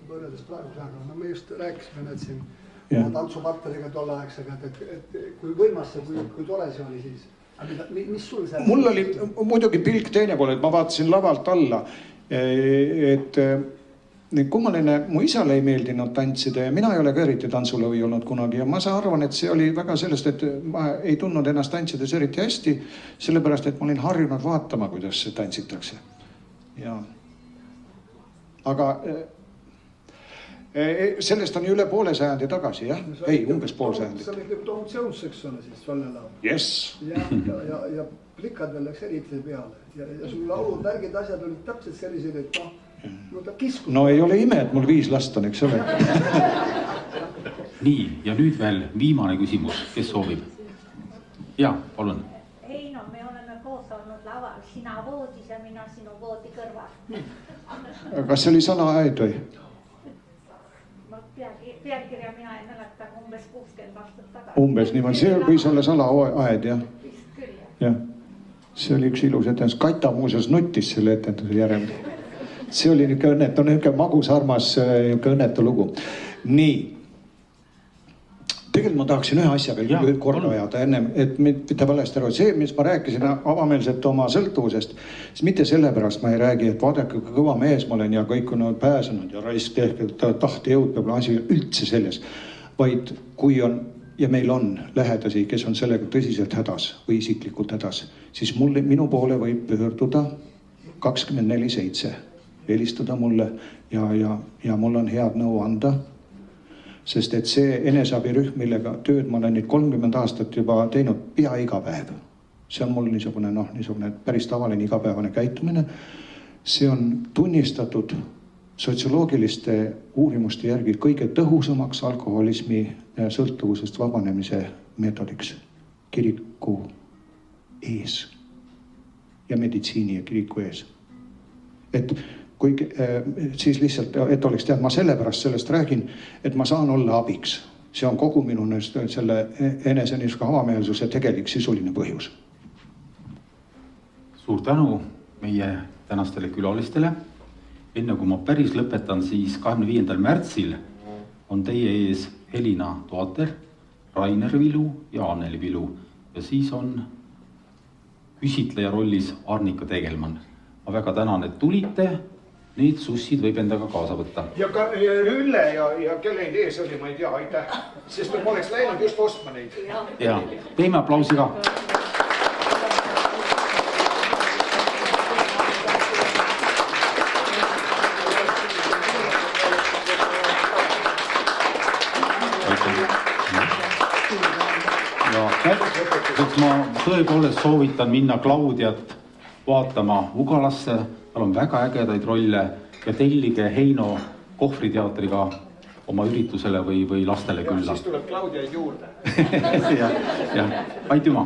võrreldes praeguse aega, me just rääkisime need siin tantsuparteriga tolleaegsega, et kui võimas see, kui tore see oli siis. Mis sul seal? Mul oli muidugi pilk teine pool, et ma vaatasin lavalt alla, et kummaline, mu isale ei meeldinud tantsida ja mina ei ole ka eriti tantsulõvi olnud kunagi ja ma arvan, et see oli väga sellest, et ma ei tundnud ennast tantsides eriti hästi, sellepärast, et ma olin harjunud vaatama, kuidas see tantsitakse. Ja. Aga sellest on üle poole sajandi tagasi, jah? Ei, umbes pool sajandi. See oli Tom Jones, eks ole siis, Vallelaam. Yes. Ja plikad veel läks eriti peale. Ja sul laulud, värgid, asjad olid täpselt sellised, et no ei ole ime, et mul 5 last on, eks ole. Nii, ja nüüd veel viimane küsimus, kes soovib? Ja, palun. Ei no, me oleme koos olnud laval, sina voodis ja mina sinu voodi kõrval. Kas see oli salaaed või? Pealkirja mina ei mäleta, umbes 60 aastat tagasi. Umbes niimoodi, see võis olla salaaed, jah. Vist küll, jah. Jah, see oli üks ilus etendus. Kata muuseas nuttis selle etenduse järel. See oli niisugune magus, armas õnnetu lugu. Nii. Tegelikult ma tahaksin ühe asja veel korda ajada ennem, et mitte valesti aru. See, mis ma rääkisin avameelselt oma sõltuvusest, siis mitte sellepärast ma ei räägi, et vaadake, kui kõva mees ma olen ja kõik on pääsenud ja raisk tehtud, tahte jõud peab asi üldse selles. Vaid kui on, ja meil on lähedasi, kes on sellega tõsiselt hädas või isiklikult hädas, siis minu poole võib pöörduda 24/7. Helistada mulle ja mul on head nõu anda, sest et see eneseabirühm, millega tööd ma olen nüüd 30 aastat juba teinud pea iga päev. See on mul niisugune päris tavaline igapäevane käitumine. See on tunnistatud sotsioloogiliste uurimuste järgi kõige tõhusamaks alkoholismi sõltuvusest vabanemise meetodiks kiriku ees ja meditsiini ja kiriku ees. Et kui siis lihtsalt, et oleks tead, ma sellepärast sellest räägin, et ma saan olla abiks. See on kogu minu selle enese avameelsuse tegelik sisuline põhjus. Suur tänu meie tänastele külalistele. Enne kui ma päris lõpetan, siis 25. märtsil on teie ees Helina Toater, Rainer Vilu ja Anneli Vilu. Ja siis on küsitleja rollis Arnika Tegelmann. Ma väga tänan, et tulite. Need sussid võib endaga kaasa võtta. Ja ka Ülle ja kelle ees oli, ma ei tea, aitäh. Sest ma oleks läinud just ostma neid. Ja, teeme aplausi ka. Ma tõepoolest soovitan minna Claudiat vaatama Ugalasse, tal on väga ägedaid rolle ja tellige Heino kohvriteatriga oma üritusele või lastele külla. Siis tuleb Claudia juurde. Ja, aitüma!